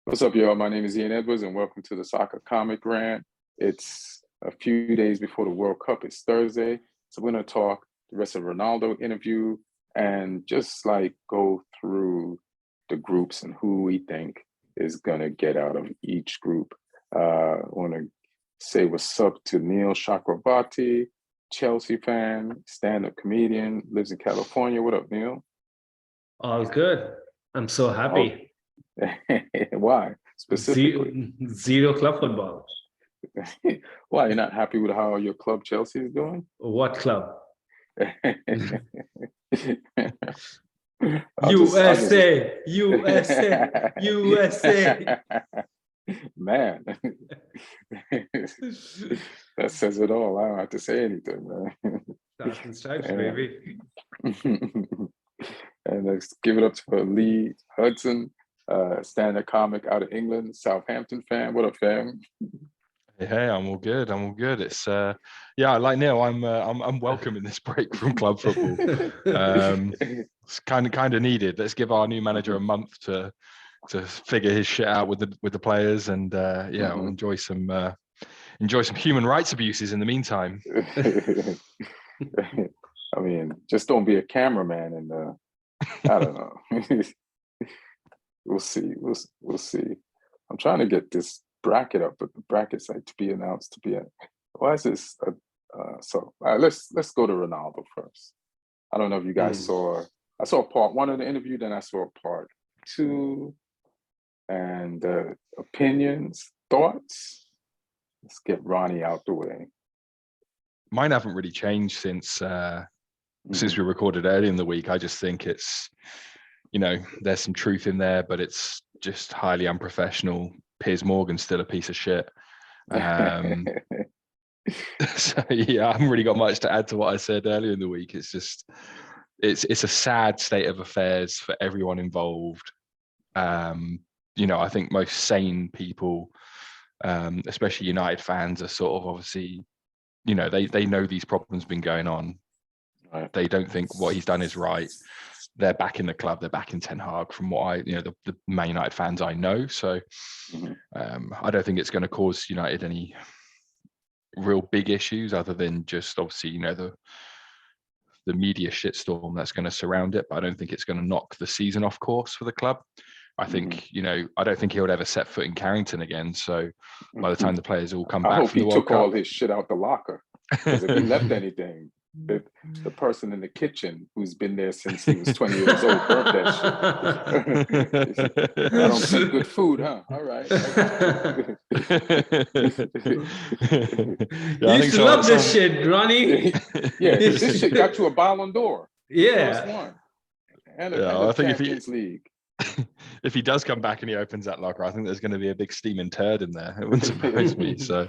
What's up, y'all? My name is Ian Edwards, and welcome to the Soccer Comic Rant. It's a few days before the World Cup. It's Thursday, so we're going to talk the rest of Ronaldo interview and just like go through the groups and who we think is going to get out of each group. I want to say what's up to Neil Chakravarty, Chelsea fan, stand-up comedian, lives in California. What up, Neil? All good. I'm so happy. Why specifically? Zero club football. Why, you're not happy with how your club Chelsea is doing? What club? USA. Man, that says it all. I don't have to say anything, man. That's stripes, baby. And let's give it up to Lee Hudson, stand-up comic out of England, Southampton fan. What up, fam? Hey, I'm all good. It's yeah, like Neil, I'm welcoming this break from club football. It's kind of needed. Let's give our new manager a month to figure his shit out with the players, and yeah, we'll enjoy some human rights abuses in the meantime. I mean, just don't be a cameraman, and I don't know. We'll see. We'll see. I'm trying to get this bracket up, but the bracket's like to be announced to be. Why is this? Let's go to Ronaldo first. I don't know if you guys saw. I saw part one of the interview, then I saw part two, and opinions, thoughts. Let's get Ronnie out the way. Mine haven't really changed since we recorded early in the week. I just think it's, there's some truth in there, but it's just highly unprofessional. Piers Morgan's still a piece of shit. So yeah, I haven't really got much to add to what I said earlier in the week. It's just, it's a sad state of affairs for everyone involved. I think most sane people, especially United fans, are sort of obviously, they know these problems have been going on. Right. They don't think what he's done is right. They're back in the club. They're back in Ten Hag from what the Man United fans I know. So I don't think it's going to cause United any real big issues other than just obviously, the media shitstorm that's going to surround it. But I don't think it's going to knock the season off course for the club. I think, I don't think he would ever set foot in Carrington again. So by the time the players all come back from the World Cup, he took all his shit out the locker. Because if he left anything, the person in the kitchen who's been there since he was 20 years old burnt that shit. I don't cook good food, huh? All right. You used to love this shit, Ronnie. Yeah, this shit got you a Ballon d'Or. Yeah. First one. And I think Champions League. If he does come back and he opens that locker, I think there's going to be a big steaming turd in there. It wouldn't surprise me. So,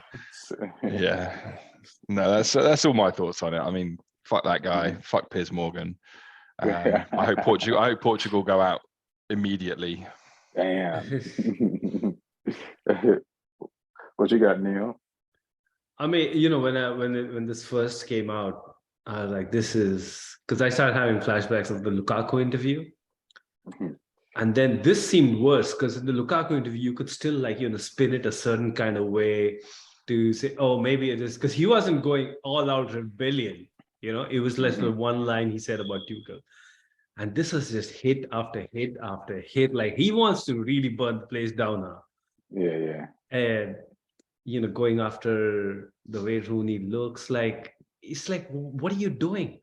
yeah, no, that's all my thoughts on it. I mean, fuck that guy. Fuck Piers Morgan. I hope Portugal go out immediately. Damn. What you got, Neil? I mean, when this first came out, I was like, this is because I started having flashbacks of the Lukaku interview. And then this seemed worse because in the Lukaku interview, you could still spin it a certain kind of way to say, oh, maybe it is because he wasn't going all out rebellion. It was less than one line he said about Tuchel. And this was just hit after hit after hit. Like he wants to really burn the place down now. Yeah. And, going after the way Rooney looks like, it's like, what are you doing?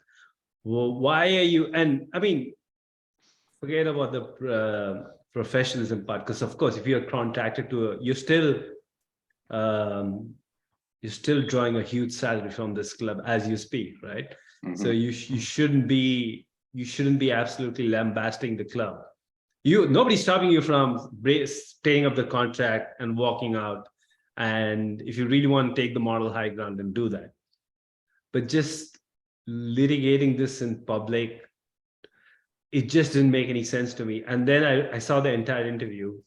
Well, why are you? And I mean, forget about the professionalism part, because of course, if you're contracted to, you're still drawing a huge salary from this club as you speak, right? So you shouldn't be absolutely lambasting the club. Nobody's stopping you from staying up the contract and walking out. And if you really want to take the moral high ground, then do that. But just litigating this in public, it just didn't make any sense to me. And then I saw the entire interview.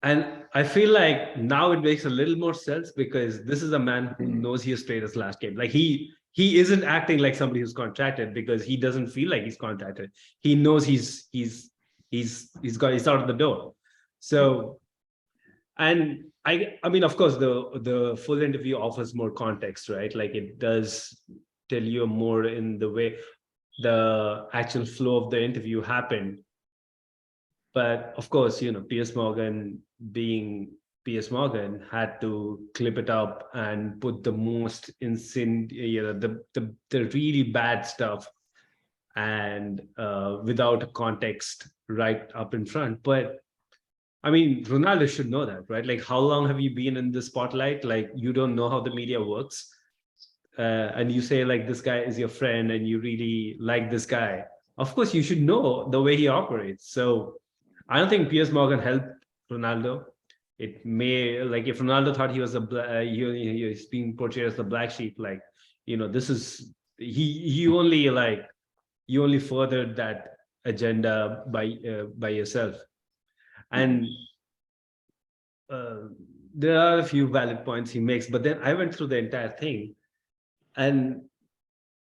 And I feel like now it makes a little more sense because this is a man who knows he has played his last game. Like he isn't acting like somebody who's contracted because he doesn't feel like he's contracted. He knows he's out of the door. So, and I mean, of course, the full interview offers more context, right? Like it does tell you more in the way the actual flow of the interview happened. But of course, Piers Morgan, being Piers Morgan, had to clip it up and put the most insane, the really bad stuff, and without context right up in front. But I mean, Ronaldo should know that, right? Like, how long have you been in the spotlight? Like, you don't know how the media works. And you say, like, this guy is your friend and you really like this guy. Of course, you should know the way he operates. So I don't think Piers Morgan helped Ronaldo. It may, like, if Ronaldo thought he was he's being portrayed as the black sheep, like, this is, you only furthered that agenda by yourself. And there are a few valid points he makes, but then I went through the entire thing, and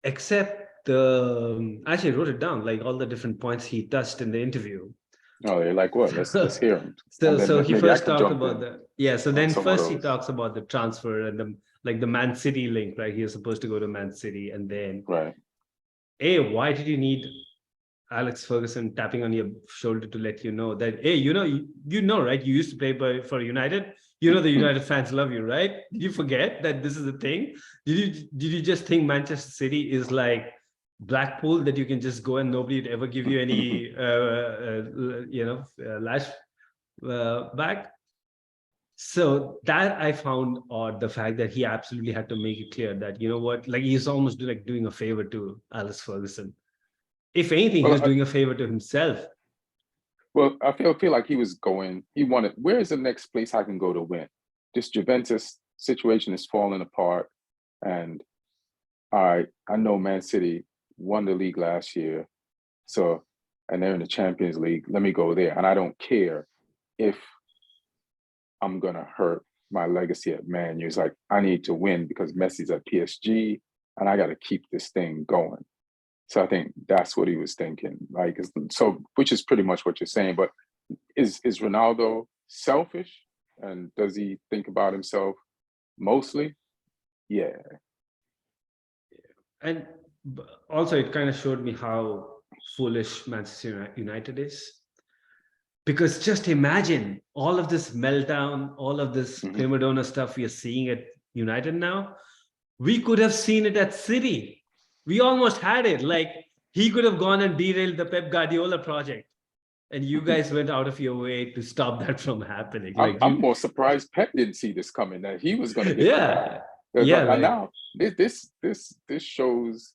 except actually wrote it down, like all the different points he touched in the interview. Oh, you're like, what? Let's hear him. So he first talked about so then first he those. talks about the transfer and the Man City link, right? He was supposed to go to Man City, and then Right. why did you need Alex Ferguson tapping on your shoulder to let you know that, hey, right? You used to play for United. The United fans love you, right? Did you forget that this is a thing? Did you just think Manchester City is like Blackpool, that you can just go and nobody would ever give you any, lash back? So that I found odd, the fact that he absolutely had to make it clear that, like he's almost like doing a favor to Alex Ferguson. If anything, he was doing a favor to himself. Well, I feel like he wanted, where is the next place I can go to win? This Juventus situation is falling apart. And I know Man City won the league last year. So, and they're in the Champions League. Let me go there. And I don't care if I'm going to hurt my legacy at Man U. It's like, I need to win because Messi's at PSG and I got to keep this thing going. So I think that's what he was thinking. Like, so, which is pretty much what you're saying. But is Ronaldo selfish? And does he think about himself mostly? Yeah. And also, it kind of showed me how foolish Manchester United is. Because just imagine all of this meltdown, all of this prima donna stuff we are seeing at United now. We could have seen it at City. We almost had it. Like, he could have gone and derailed the Pep Guardiola project, and you guys went out of your way to stop that from happening. Like, I'm more surprised Pep didn't see this coming, that he was going to get like, now this shows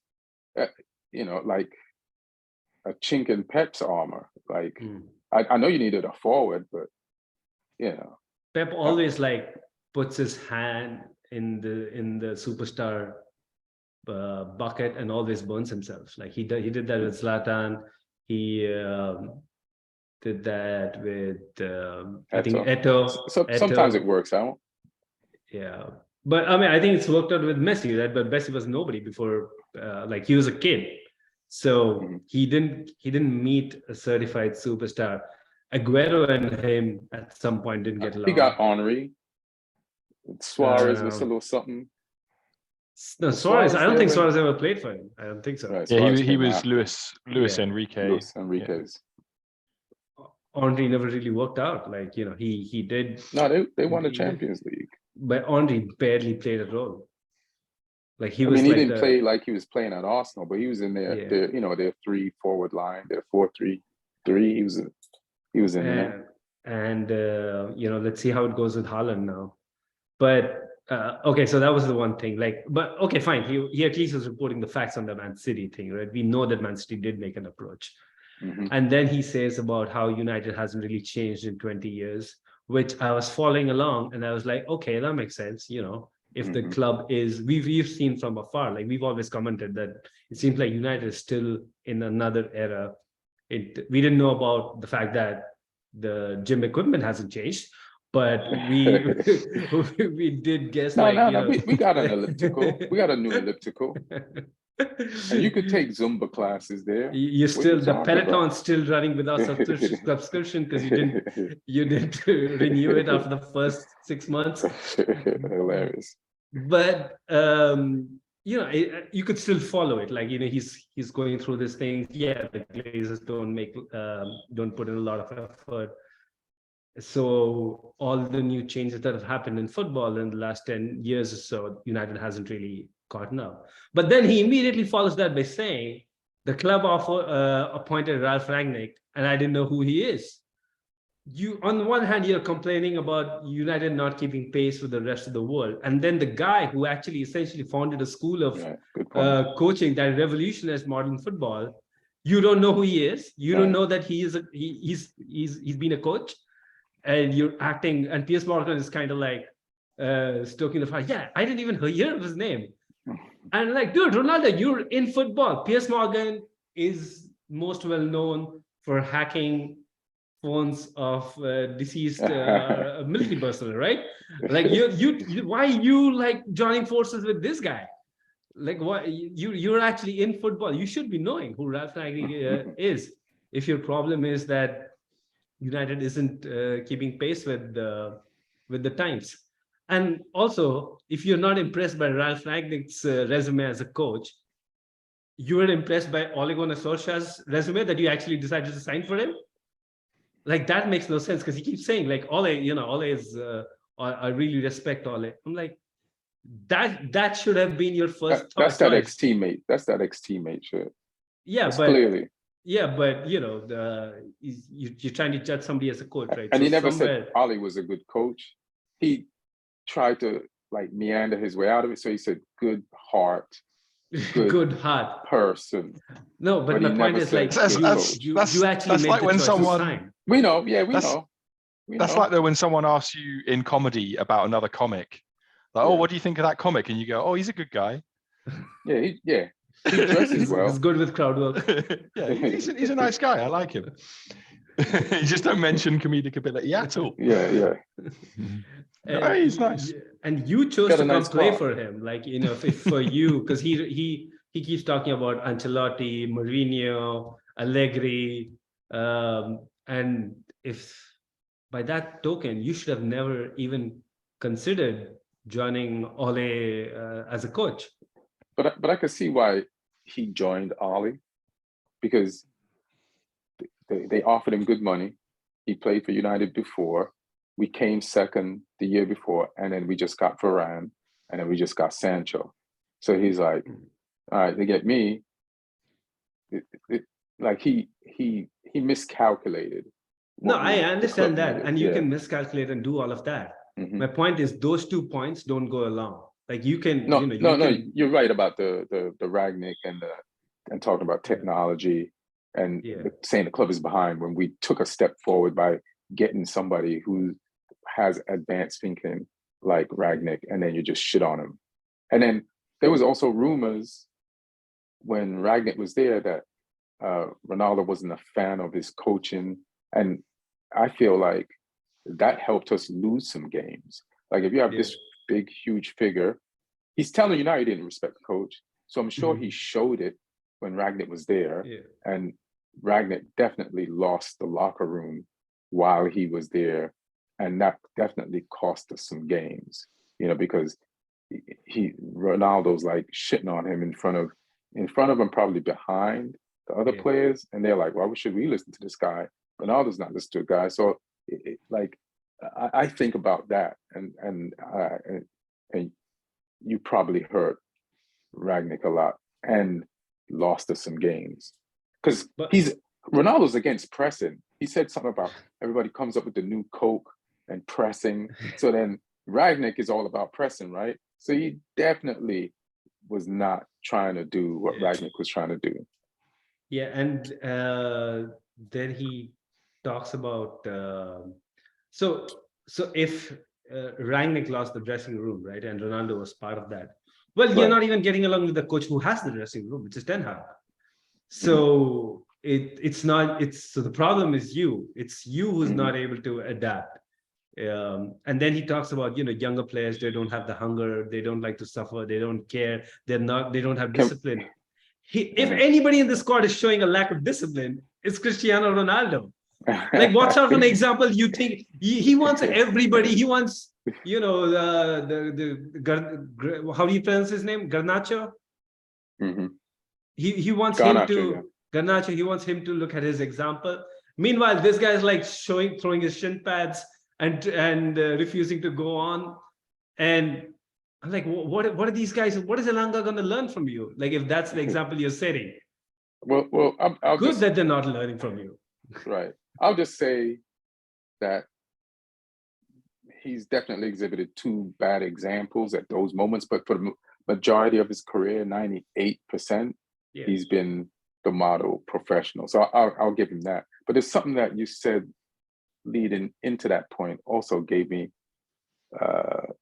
like a chink in Pep's armor. Like, I know you needed a forward, but Pep always like puts his hand in the superstar bucket and always burns himself. Like he did that with Zlatan. He did that with I think Eto'o. So sometimes it works out. Yeah, but I mean, I think it's worked out with Messi, right? But Messi was nobody before. Like, he was a kid, so he didn't meet a certified superstar. Aguero and him at some point didn't get along. He got Henry. Suarez was a little something. No, Suarez. I don't think Suarez ever played for him. I don't think so. Right, yeah, he was Luis Enrique. Luis Enrique's. Henry never really worked out. Like, he did. No, they won the Champions League. But Henry barely played a role. Like, he didn't play like he was playing at Arsenal, but he was in their 3 forward line, their 4-3-3. He was in there. And let's see how it goes with Haaland now. But okay, so that was the one thing. Like, but okay, fine. He at least was reporting the facts on the Man City thing, right? We know that Man City did make an approach. And then he says about how United hasn't really changed in 20 years, which I was following along, and I was like, okay, that makes sense. If the club is, we've seen from afar, like we've always commented that it seems like United is still in another era. We didn't know about the fact that the gym equipment hasn't changed, but we did guess. No, we got an elliptical. We got a new elliptical. And you could take Zumba classes there. You're What are still you the talking about? Peloton's still running without subscription because you didn't renew it after the first 6 months. Hilarious. But you know, you could still follow it. Like, you know, he's going through these things. Yeah, the Glazers don't put in a lot of effort. So all the new changes that have happened in football in the last 10 years or so, United hasn't really caught up. But then he immediately follows that by saying the club appointed Ralph Rangnick, and I didn't know who he is. You, on the one hand, you're complaining about United not keeping pace with the rest of the world, and then the guy who actually essentially founded a school of coaching that revolutionized modern football, you don't know who he is. You don't know that he's been a coach, and you're acting. And Piers Morgan is kind of like stoking the fire. Yeah, I didn't even hear of his name. And like, dude, Ronaldo, you're in football. Piers Morgan is most well known for hacking phones of deceased military personnel, right? Like, why are you like joining forces with this guy? Like, what you're actually in football. You should be knowing who Ralph Rangnick is. If your problem is that United isn't keeping pace with the times. And also, if you're not impressed by Ralph Rangnick's resume as a coach, you were impressed by Ole Gunnar Solskjaer's resume that you actually decided to sign for him. Like, that makes no sense, because he keeps saying like Ole, you know, Ole is I really respect Ole. I'm like, that should have been your first. That's that ex-teammate. That's that ex-teammate shit. Yeah, that's but clearly. Yeah, but you know, you're trying to judge somebody as a coach, right? And so he never said Ole was a good coach. He tried to like meander his way out of it. So he said, "Good heart, good heart person." No, but my point is like you actually made like the when choice to sign. We know, yeah, we know. That's like though when someone asks you in comedy about another comic, like, "Oh, what do you think of that comic?" And you go, "Oh, he's a good guy." Yeah. He dresses well. He's good with crowd work. Yeah, he's a nice guy. I like him. You just don't mention comedic ability at all. Yeah. No, he's nice. And you chose to come play for him, like, you know, if for you, because he keeps talking about Ancelotti, Mourinho, Allegri, and if by that token, you should have never even considered joining Ole as a coach. But I could see why he joined Ole, because they offered him good money. He played for United before. We came second the year before, and then we just got Varane, and then we just got Sancho. So he's like, all right, they get me. Like he miscalculated. No, I understand that, and you can miscalculate and do all of that. Mm-hmm. My point is, those 2 points don't go along. Like you can, no, you're right about the Rangnick and talking about technology and saying the club is behind when we took a step forward by getting somebody who has advanced thinking like Rangnick, and then you just shit on him. And then there was also rumors when Rangnick was there that Ronaldo wasn't a fan of his coaching, and I feel like that helped us lose some games. Like if you have this big, huge figure, he's telling you now he didn't respect the coach. So I'm sure he showed it when Rangnick was there. Yeah. And Rangnick definitely lost the locker room while he was there. And that definitely cost us some games, you know, because Ronaldo's like shitting on him in front of him, probably behind the other players. And they're like, why should we listen to this guy? Ronaldo's not listening to a guy. So I think about that, and you probably hurt Rangnick a lot and lost us some games because Ronaldo's against pressing. He said something about everybody comes up with the new Coke and pressing. So then Rangnick is all about pressing, right? So he definitely was not trying to do what Rangnick was trying to do. Yeah, and then he talks about so if Rangnick lost the dressing room, right, and Ronaldo was part of that, well, you're not even getting along with the coach who has the dressing room, which is Ten Hag. So so the problem is it's you who's not able to adapt. And then he talks about, you know, younger players, they don't have the hunger, they don't like to suffer, they don't care, they don't have discipline. if anybody in the squad is showing a lack of discipline, it's Cristiano Ronaldo. Like, what sort of an example you think he wants everybody? He wants, you know, how do you pronounce his name? Garnacho. Mm-hmm. He wants Garnacho, him to Garnacho. He wants him to look at his example. Meanwhile, this guy's like throwing his shin pads and refusing to go on. And I'm like, what are these guys? What is Elanga going to learn from you? Like, if that's the example you're setting. Well, I'll good just, that they're not learning from you. Right. I'll just say that he's definitely exhibited two bad examples at those moments, but for the majority of his career, 98%, he's been the model professional. So I'll give him that. But there's something that you said leading into that point also gave me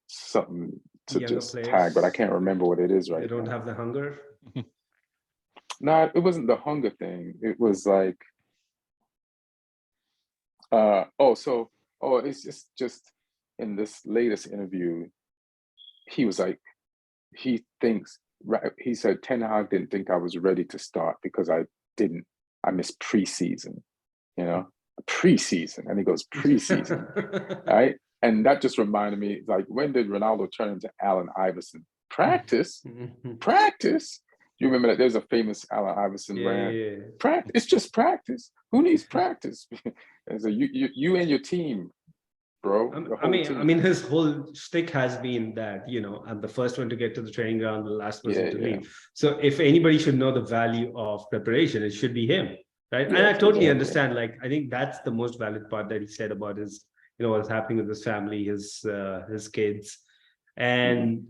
something to just tag, but I can't remember what it is right now. They don't have the hunger? No, it wasn't the hunger thing. It was like, it's just in this latest interview, he was like, he said Ten Hag didn't think I was ready to start because I missed preseason, you know, preseason. And he goes, preseason, right? And that just reminded me, like, when did Ronaldo turn into Allen Iverson? Practice? Practice? You remember that there's a famous Allen Iverson rant. Practice. It's just practice. Who needs practice? And so you and your team, bro. I mean, his whole shtick has been that, you know, I'm the first one to get to the training ground, the last person to leave. So if anybody should know the value of preparation, it should be him, right? And I totally understand. Like, I think that's the most valid part that he said about his, you know, what's happening with his family, his kids, and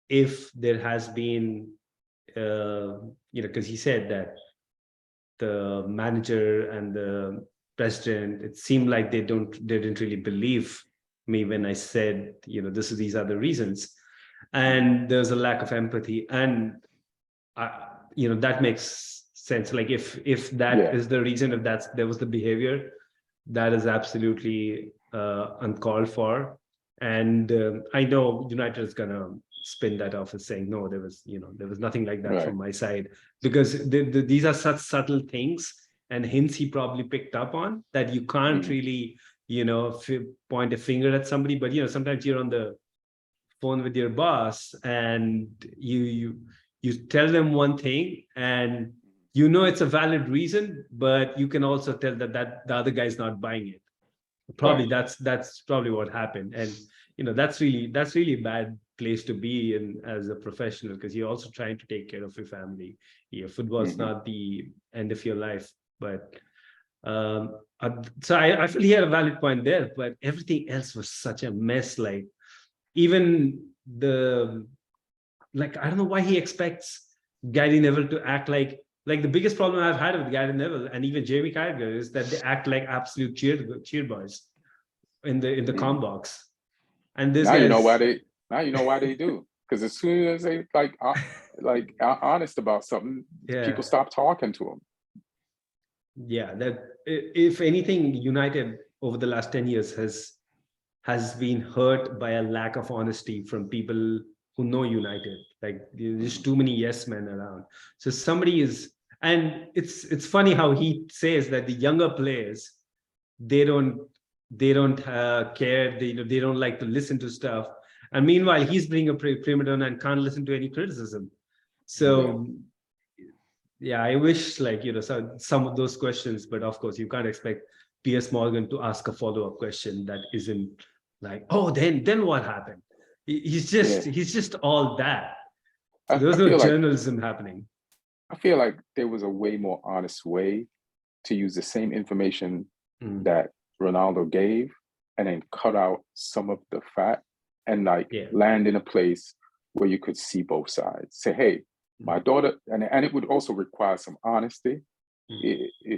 if there has been, you know, because he said that the manager and the president, it seemed like they didn't really believe me when I said, you know, these are the reasons, and there's a lack of empathy, and you know, that makes sense. Like, if that is the reason, if there was the behavior, that is absolutely uncalled for. And I know United is gonna spin that off as saying, no, there was nothing like that from my side, because these are such subtle things and hints he probably picked up on that you can't really, you know, point a finger at somebody. But, you know, sometimes you're on the phone with your boss and you tell them one thing and you know it's a valid reason, but you can also tell that the other guy's not buying it. Probably that's probably what happened. And, you know, that's really a bad place to be in as a professional, because you're also trying to take care of your family. Your football's not the end of your life. But so I feel he had a valid point there, but everything else was such a mess. Like, even I don't know why he expects Gary Neville to act like the biggest problem I've had with Gary Neville and even Jamie Carragher is that they act like absolute cheer boys in the comm box. And this you know why they do, because as soon as they honest about something, people stop talking to them. Yeah, that if anything, United over the last 10 years has been hurt by a lack of honesty from people who know United. Like, there's too many yes men around. So somebody is, and it's funny how he says that the younger players, they don't care. They don't like to listen to stuff. And meanwhile, he's being a prima donna and can't listen to any criticism. So yeah, I wish, like, you know, some of those questions, but of course you can't expect Piers Morgan to ask a follow-up question that isn't like, oh, then what happened? He's just all that. So there was no journalism happening. I feel like there was a way more honest way to use the same information that Ronaldo gave and then cut out some of the fat and land in a place where you could see both sides. Say, hey, my daughter, and it would also require some honesty,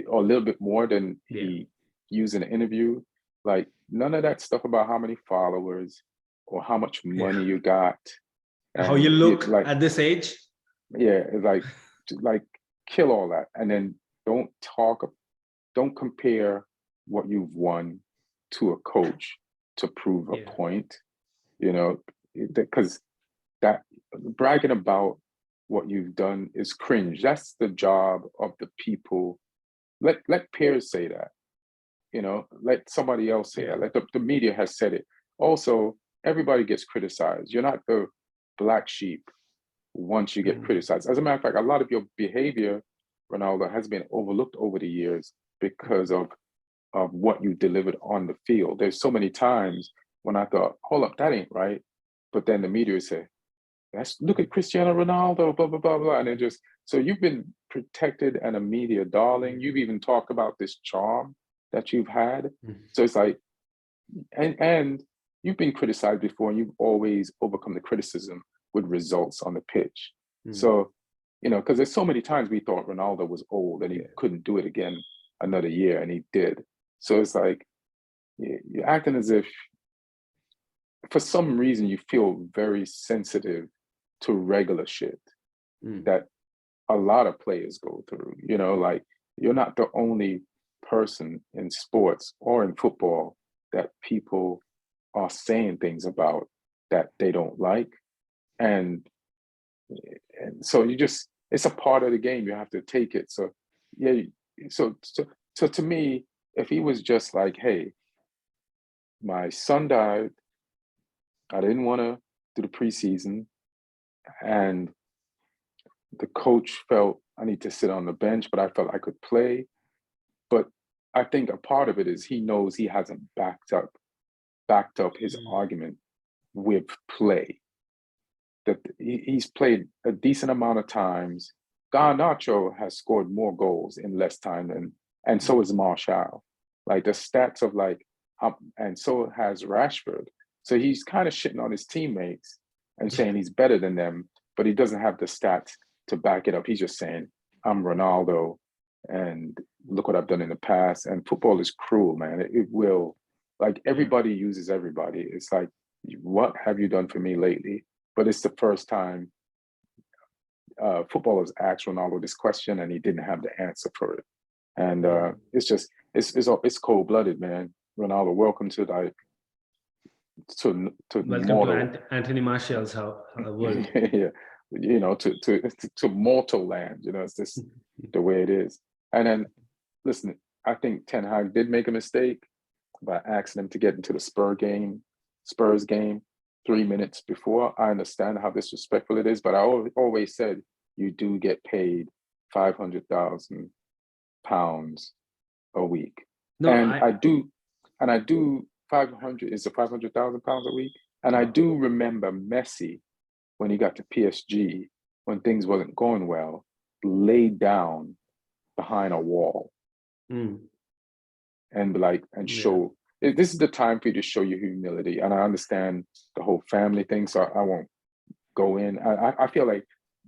or a little bit more than he used in an interview. Like, none of that stuff about how many followers or how much money you got. How you look at this age. Yeah, it's like kill all that. And then don't compare what you've won to a coach to prove a point, you know, because that bragging about what you've done is cringe. That's the job of the people. Let peers say that, let somebody else say that. Let the media has said it. Also, everybody gets criticized. You're not the black sheep once you get criticized. As a matter of fact, a lot of your behavior, Ronaldo, has been overlooked over the years because of what you delivered on the field. There's so many times when I thought, hold up, that ain't right. But then the media would say, look at Cristiano Ronaldo, blah, blah, blah, blah. And it just, so you've been protected and a media darling. You've even talked about this charm that you've had. So it's like, and you've been criticized before, and you've always overcome the criticism with results on the pitch. So, because there's so many times we thought Ronaldo was old and he couldn't do it again another year, and he did. So it's like, you're acting as if, for some reason, you feel very sensitive to regular shit that a lot of players go through. Like, you're not the only person in sports or in football that people are saying things about that they don't like. And so it's a part of the game. You have to take it. So, yeah. So to me, if he was just like, hey, my son died, I didn't want to do the preseason, and the coach felt I need to sit on the bench, but I felt I could play. But I think a part of it is he knows he hasn't backed up his argument with play. That he's played a decent amount of times. Garnacho has scored more goals in less time and so is Martial. Like, the stats of and so has Rashford. So he's kind of shitting on his teammates and saying he's better than them, but he doesn't have the stats to back it up. He's just saying, I'm Ronaldo, and look what I've done in the past. And football is cruel, man. It will, like, everybody uses everybody. It's like, what have you done for me lately? But it's the first time footballers asked Ronaldo this question, and he didn't have the answer for it. And it's cold-blooded, man. Ronaldo, welcome to welcome mortal. to Anthony Martial's world. Yeah, to mortal land. It's just the way it is. And then, listen, I think Ten Hag did make a mistake by asking him to get into the Spurs game 3 minutes before. I understand how disrespectful it is, but I always said you do get paid £500,000 a week. No, and I do 500 is £500,000 a week. And I do remember Messi, when he got to PSG, when things wasn't going well, laid down behind a wall and show. This is the time for you to show your humility. And I understand the whole family thing, so I won't go in. I feel like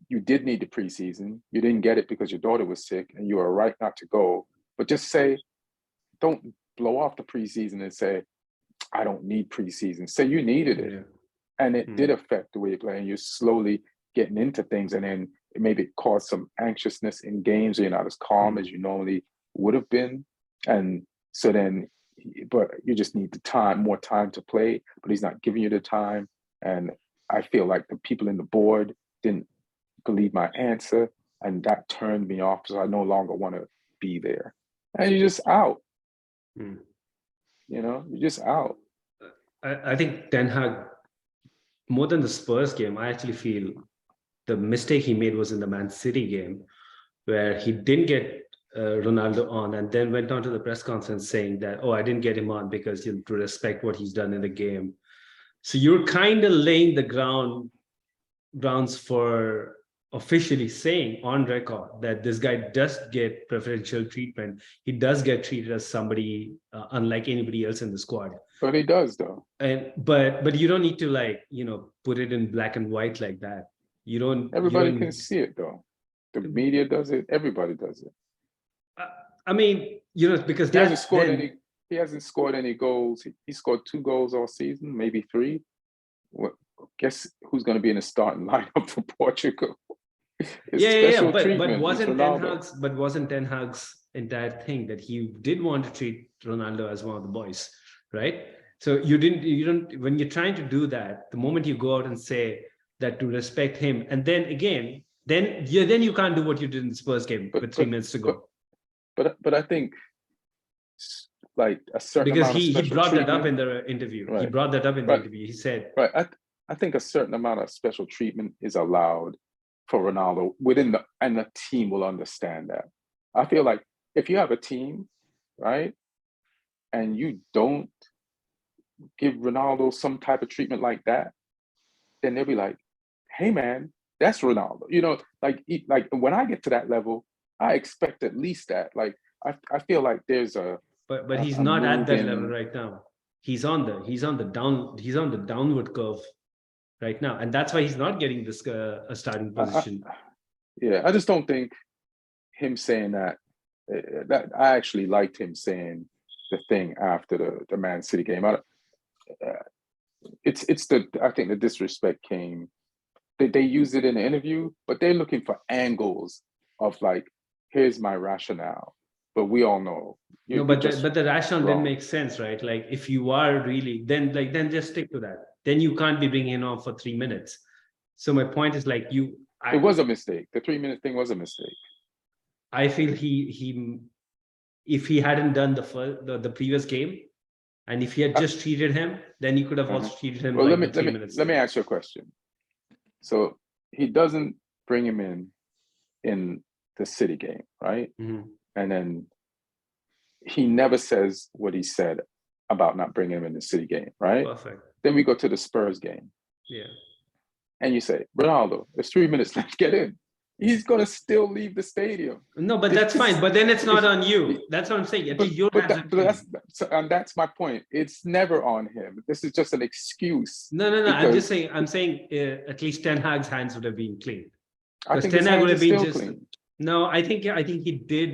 you did need the preseason. You didn't get it because your daughter was sick, and you were right not to go. But just say, don't blow off the preseason and say, I don't need preseason. Say you needed it. Yeah. And it did affect the way you play, and you're slowly getting into things, and then it maybe caused some anxiousness in games, or you're not as calm as you normally would have been. And so then, but you just need more time to play, but he's not giving you the time. And I feel like the people in the board didn't believe my answer, and that turned me off, so I no longer want to be there. And you're just out. You're just out. I think Ten Hag, more than the Spurs game, I actually feel the mistake he made was in the Man City game, where he didn't get Ronaldo on, and then went on to the press conference saying that, I didn't get him on because to respect what he's done in the game. So you're kind of laying the grounds for officially saying on record that this guy does get preferential treatment. He does get treated as somebody unlike anybody else in the squad. But he does, though. But you don't need to put it in black and white like that. Everybody can see it, though. The media does it. Everybody does it. I mean, because he hasn't scored any goals. He scored 2 goals all season, maybe 3. Guess who's going to be in the starting lineup for Portugal? But wasn't Ten Hag's entire thing that he did want to treat Ronaldo as one of the boys, right? So you don't when you're trying to do that, the moment you go out and say that to respect him, and then again, then you can't do what you did in the Spurs game with 3 minutes to go. But I think like a certain Because amount of he special brought that up treatment- in the interview. He Right. brought that up in the Right. interview. He said, right. I think a certain amount of special treatment is allowed for Ronaldo and the team will understand that. I feel like if you have a team, right, and you don't give Ronaldo some type of treatment like that, then they'll be like, "Hey, man, that's Ronaldo." You know, like when I get to that level, I expect at least that. Like I feel like there's but he's a not at that move level in- right now. He's on the downward curve right now, and that's why he's not getting this a starting position. Yeah, I just don't think him saying that. That I actually liked him saying the thing after the Man City game. It's I think the disrespect came. They used it in the interview, but they're looking for angles of like, here's my rationale. But we all know. No, but the rationale didn't wrong. make sense, right? Like if you are really then just stick to that. Then you can't be bringing him on for 3 minutes. So my point is like It was a mistake. The 3-minute thing was a mistake. I feel he if he hadn't done the previous game, and if he had just treated him, then he could have also treated him Well, like let 3 minutes. me ask you a question. So he doesn't bring him in the City game, right? Mhm. And then he never says what he said about not bringing him in the City game, right? Perfect. Then we go to the Spurs game. Yeah. And you say, Ronaldo, there's 3 minutes left, get in. He's gonna still leave the stadium. No, but that's fine. But then it's not on you. That's what I'm saying. At least your hands are clean. And that's my point. It's never on him. This is just an excuse. No. I'm because just saying. I'm saying at least Ten Hag's hands would have been clean. I Because think Ten his Hag would hands have are been still just. clean. No, I think he did.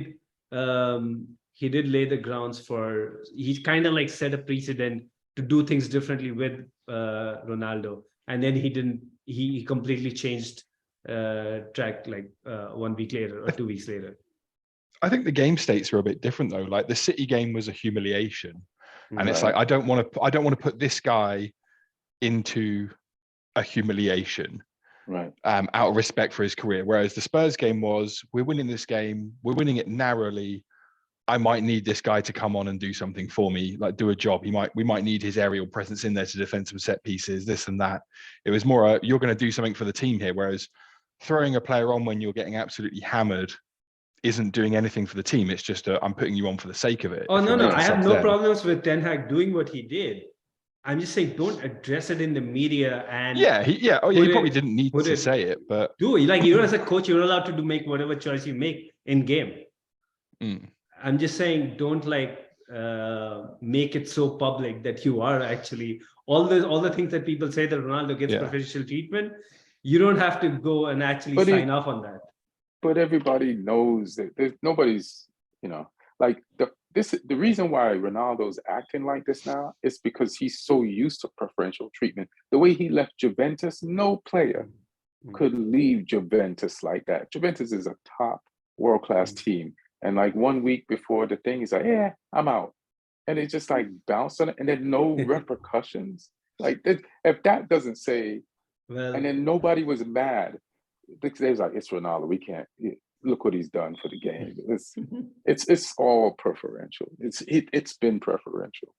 He did lay the grounds for. He kind of like set a precedent to do things differently with Ronaldo, and then he didn't. He completely changed track like 1 week later or 2 weeks later. I think the game states are a bit different though. Like the City game was a humiliation, and it's Right. like I don't want to put this guy into a humiliation, Right. out of respect for his career. Whereas the Spurs game was, we're winning this game, we're winning it narrowly. I might need this guy to come on and do something for me, like do a job. We might need his aerial presence in there to defend some set pieces, this and that. It was more you're going to do something for the team here. Whereas throwing a player on when you're getting absolutely hammered isn't doing anything for the team. It's just I'm putting you on for the sake of it. Oh no, I have no problems with Ten Hag doing what he did. I'm just saying, don't address it in the media and he probably didn't need to say it, but you're as a coach, you're allowed to make whatever choice you make in game. I'm just saying, don't make it so public that you are actually all the things that people say that Ronaldo gets preferential treatment. You don't have to go and actually sign off on that. But everybody knows that nobody's, like the reason why Ronaldo's acting like this now is because he's so used to preferential treatment. The way he left Juventus, no player could leave Juventus like that. Juventus is a top world-class team. And like 1 week before the thing, he's like, yeah, I'm out. And it just like bounced on it. And then no repercussions. Like if that doesn't say, and then nobody was mad. They was like, it's Ronaldo. We can't look what he's done for the game. It's all preferential. It's been preferential,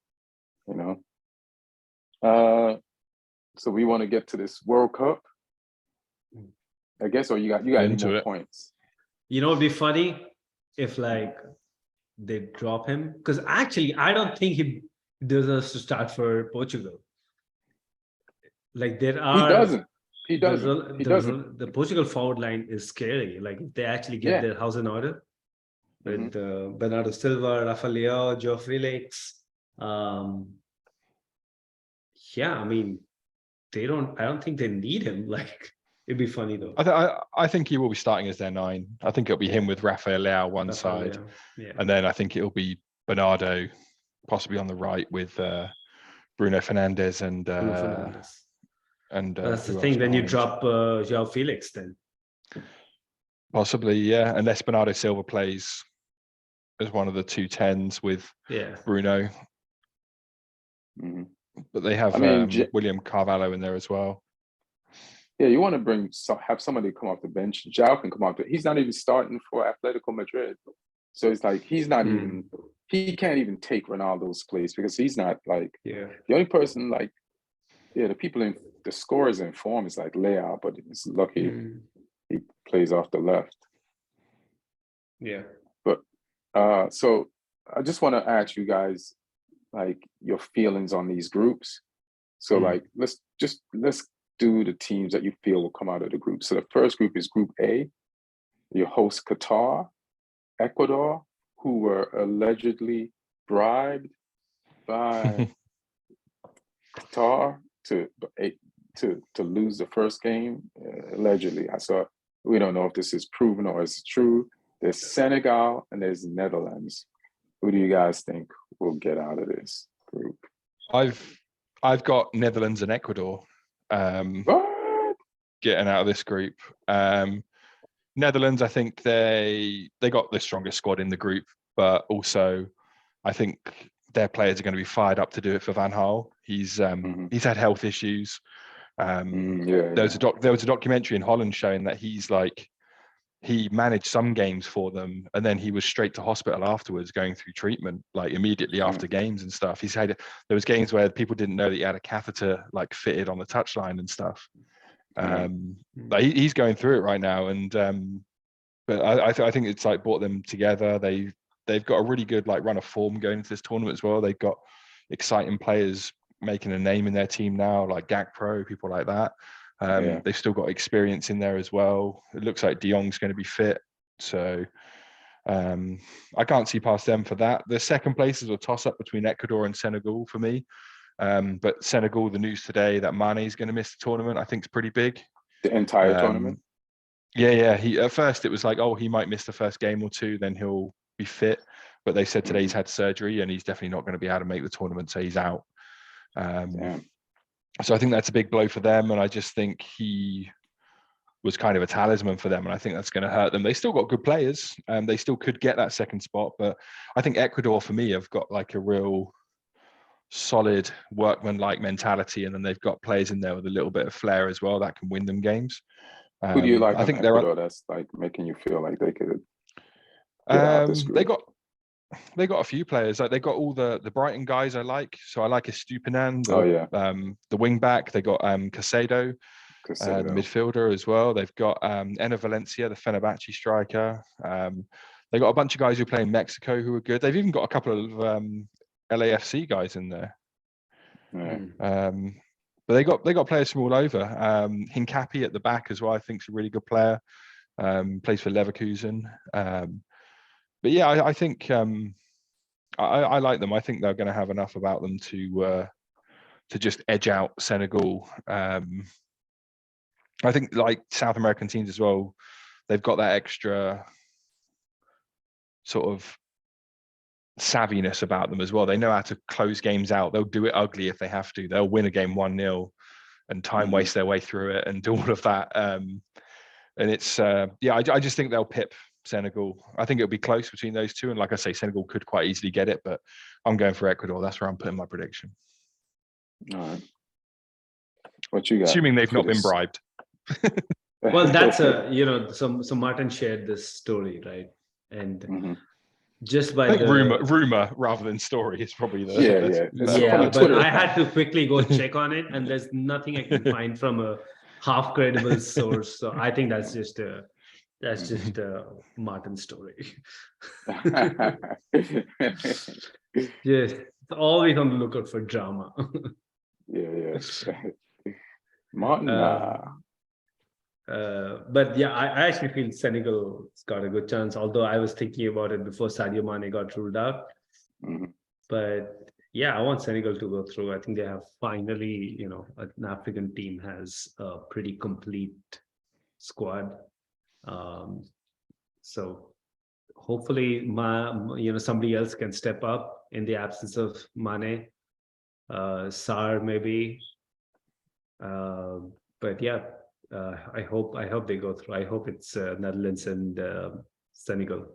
So we want to get to this World Cup, I guess, or you got any more points? It'd be funny if they drop him, because actually I don't think he deserves to start for Portugal. Like there are. He doesn't. The Portugal forward line is scary. Like if they actually get their house in order with Bernardo Silva, Rafael, Joe Felix. I mean, I don't think they need him. Like it'd be funny though. I think he will be starting as their 9. I think it'll be him with Rafael Leao one side, and then I think it'll be Bernardo possibly on the right with Bruno Fernandes and. And that's the thing. Then you drop Joao Felix. Then possibly, yeah, unless Bernardo Silva plays as one of the 2 10s with Bruno. But they have William Carvalho in there as well. Yeah, you want to have somebody come off the bench. Zhao can come off he's not even starting for Atletico Madrid. So it's like he can't even take Ronaldo's place because he's not like the only person like the people in the scorers in form is like Leao, but it's lucky he plays off the left. Yeah. But so I just want to ask you guys like your feelings on these groups. So like let's do the teams that you feel will come out of the group. So the first group is Group A. You host Qatar, Ecuador, who were allegedly bribed by Qatar to lose the first game. Allegedly, we don't know if this is proven or is true. There's Senegal and there's Netherlands. Who do you guys think will get out of this group? I've got Netherlands and Ecuador getting out of this group. Netherlands, I think they got the strongest squad in the group, but also I think their players are going to be fired up to do it for Van Gaal. He's had health issues. There was a documentary in Holland showing that he managed some games for them, and then he was straight to hospital afterwards, going through treatment like immediately after games and stuff. There was games where people didn't know that he had a catheter like fitted on the touchline and stuff. But he's going through it right now, and but I think it's like brought them together. They've got a really good like run of form going into this tournament as well. They've got exciting players making a name in their team now, like Gakpo, people like that. They've still got experience in there as well. It looks like De Jong's going to be fit, so I can't see past them for that. The second place is a toss-up between Ecuador and Senegal for me. But Senegal, the news today that Mane is going to miss the tournament, I think is pretty big. The entire tournament? Yeah. He at first it was like, oh, he might miss the first game or two, then he'll be fit. But they said today he's had surgery and he's definitely not going to be able to make the tournament, so he's out. So I think that's a big blow for them, and I just think he was kind of a talisman for them, and I think that's going to hurt them. They still got good players, and they still could get that second spot, but I think Ecuador, for me, have got like a real solid workman-like mentality, and then they've got players in there with a little bit of flair as well that can win them games. Who do you like? I think Ecuador that's like making you feel like they could get out this group? They got a few players. Like they got all the Brighton guys I like. So I like Estupinan, the wing back. They got Caicedo, the midfielder as well. They've got Enner Valencia, the Fenerbahce striker. They got a bunch of guys who play in Mexico who are good. They've even got a couple of LAFC guys in there. But they got players from all over. Hincapi at the back as well, I think, is a really good player. Plays for Leverkusen. But yeah, I think I like them. I think they're going to have enough about them to just edge out Senegal. I think like South American teams as well, they've got that extra sort of savviness about them as well. They know how to close games out. They'll do it ugly if they have to. They'll win a game 1-0 and time waste their way through it and do all of that. And it's I just think they'll pip Senegal. I think it'll be close between those two, and like I say, Senegal could quite easily get it, but I'm going for Ecuador. That's where I'm putting my prediction. All right. What you got? Assuming they've not been bribed. Well, that's so Martin shared this story, right? And just by the rumor rather than story is probably the but I had to quickly go check on it, and there's nothing I can find from a half credible source. So I think that's just a Martin story. Yes, always on the lookout for drama. Martin. But yeah, I actually feel Senegal's got a good chance, although I was thinking about it before Sadio Mane got ruled out. But yeah, I want Senegal to go through. I think they have finally, an African team has a pretty complete squad. So hopefully somebody else can step up in the absence of Mane, Sarr maybe. But yeah, I hope they go through. I hope it's Netherlands and Senegal.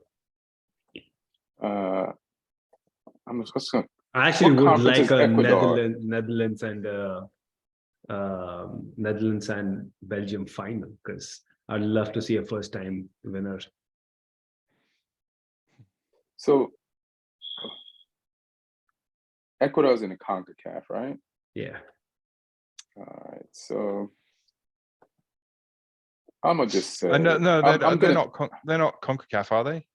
I'm just gonna, I actually would like a Ecuador? Netherlands and Netherlands and Belgium final, because I'd love to see a first-time winner. So Ecuador's in the CONCACAF, right? Yeah. All right. So I'm gonna just say no, they're not CONCACAF, are they?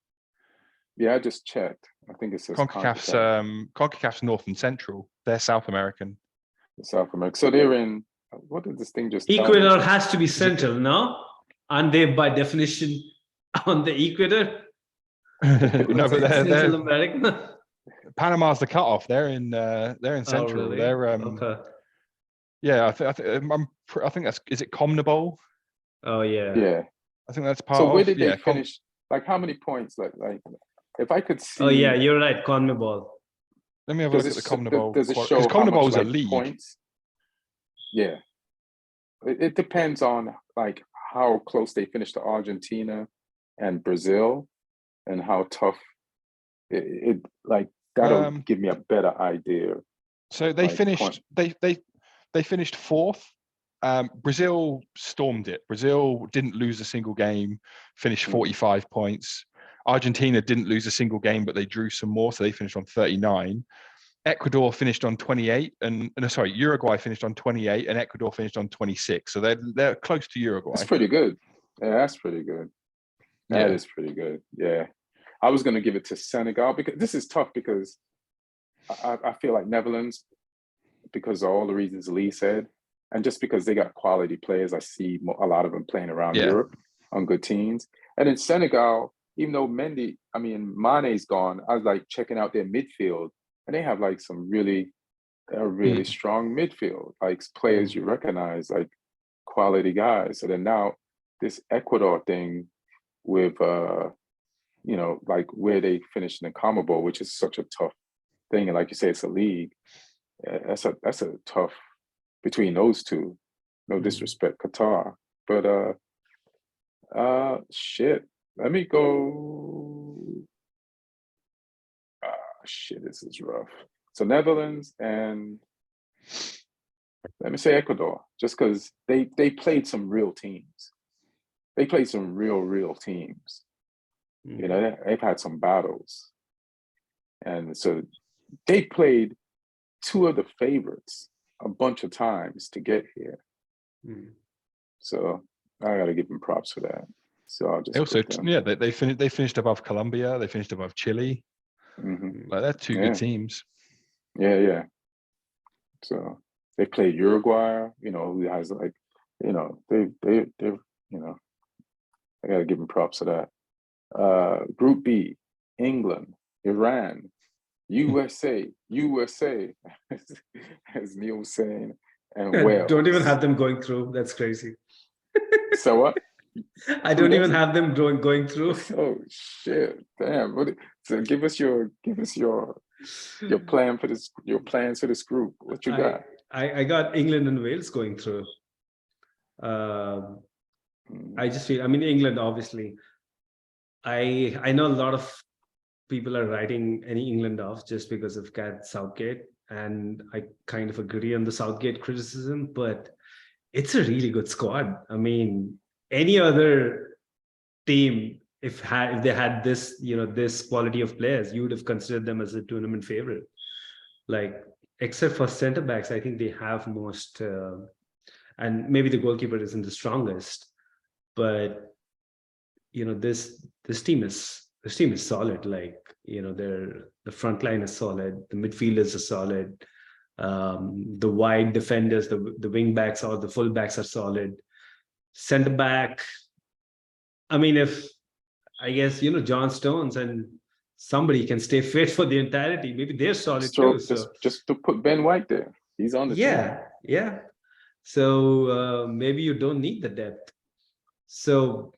Yeah, I just checked. I think it says CONCACAF's North and Central. They're South American. South America. So they're in. What did this thing just tell me? Ecuador has to be central, no? Aren't they by definition on the equator? No, but they're Central America. Panama's the cutoff. They're in Central. Oh, really? They're Okay. yeah. I think that's, is it CONMEBOL? Oh yeah. Yeah. I think that's part So of. where did they finish? Like how many points? Like if I could see. Oh yeah, you're right. CONMEBOL. Let me have a look at the CONMEBOL. Does it show because CONMEBOL is a like, league. Points? Yeah. It depends on like how close they finished to Argentina and Brazil, and how tough it like that'll give me a better idea. So they finished. They finished fourth. Brazil stormed it. Brazil didn't lose a single game, finished 45 points. Argentina didn't lose a single game, but they drew some more, so they finished on 39. Ecuador finished on 28, and sorry, Uruguay finished on 28, and Ecuador finished on 26. So they're close to Uruguay. That's pretty good. Yeah, that's pretty good. That is pretty good. Yeah, I was gonna give it to Senegal because this is tough because I feel like Netherlands, because of all the reasons Lee said, and just because they got quality players, I see a lot of them playing around Europe on good teams. And in Senegal, even though Mane's gone, I was like checking out their midfield, and they have like some really strong midfield, like players you recognize, like quality guys. So then now this Ecuador thing with like where they finished in the CONMEBOL, which is such a tough thing, and like you say, it's a league. That's a tough between those two. No disrespect, Qatar, but shit. Let me go. Shit, this is rough. So Netherlands and let me say Ecuador, just because they played some real teams. They played some real teams. You know, they've had some battles, and so they played two of the favorites a bunch of times to get here. So I got to give them props for that. So I'll just they finished above Colombia. They finished above Chile. Like they're two good teams. Yeah. So they played Uruguay. You know, who has like, you know, they're you know, I got to give them props for that. Group B: England, Iran, USA, as Neil was saying, and Wales. Don't even have them going through. That's crazy. So what? I don't even have them going through. Oh shit! Damn. So give us your plan for this. Your plans for this group. What you got? I got England and Wales going through. I just feel. I mean, England obviously. I know a lot of people are writing any England off just because of Gareth Southgate, and I kind of agree on the Southgate criticism, but it's a really good squad. I mean, any other team, if they had this, this quality of players, you would have considered them as a tournament favorite. Like, except for centre backs, I think they have most, and maybe the goalkeeper isn't the strongest, but this team is solid. Like, the front line is solid, the midfielders are solid, the wide defenders, the wing backs or the full backs are solid. Centre back, I mean, if I guess John Stones and somebody can stay fit for the entirety, maybe they're solid too. So just to put Ben White there, he's on the team. Yeah. So maybe you don't need the depth. So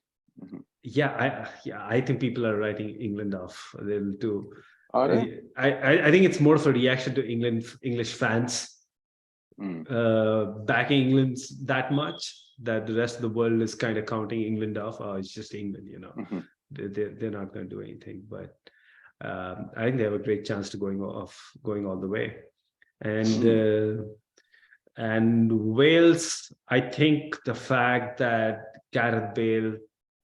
I think people are writing England off. They'll do. I think it's more of a reaction to English fans backing England that much that the rest of the world is kind of counting England off. Oh, it's just England, they're not going to do anything. But I think they have a great chance to going all the way. And And Wales, I think the fact that Gareth Bale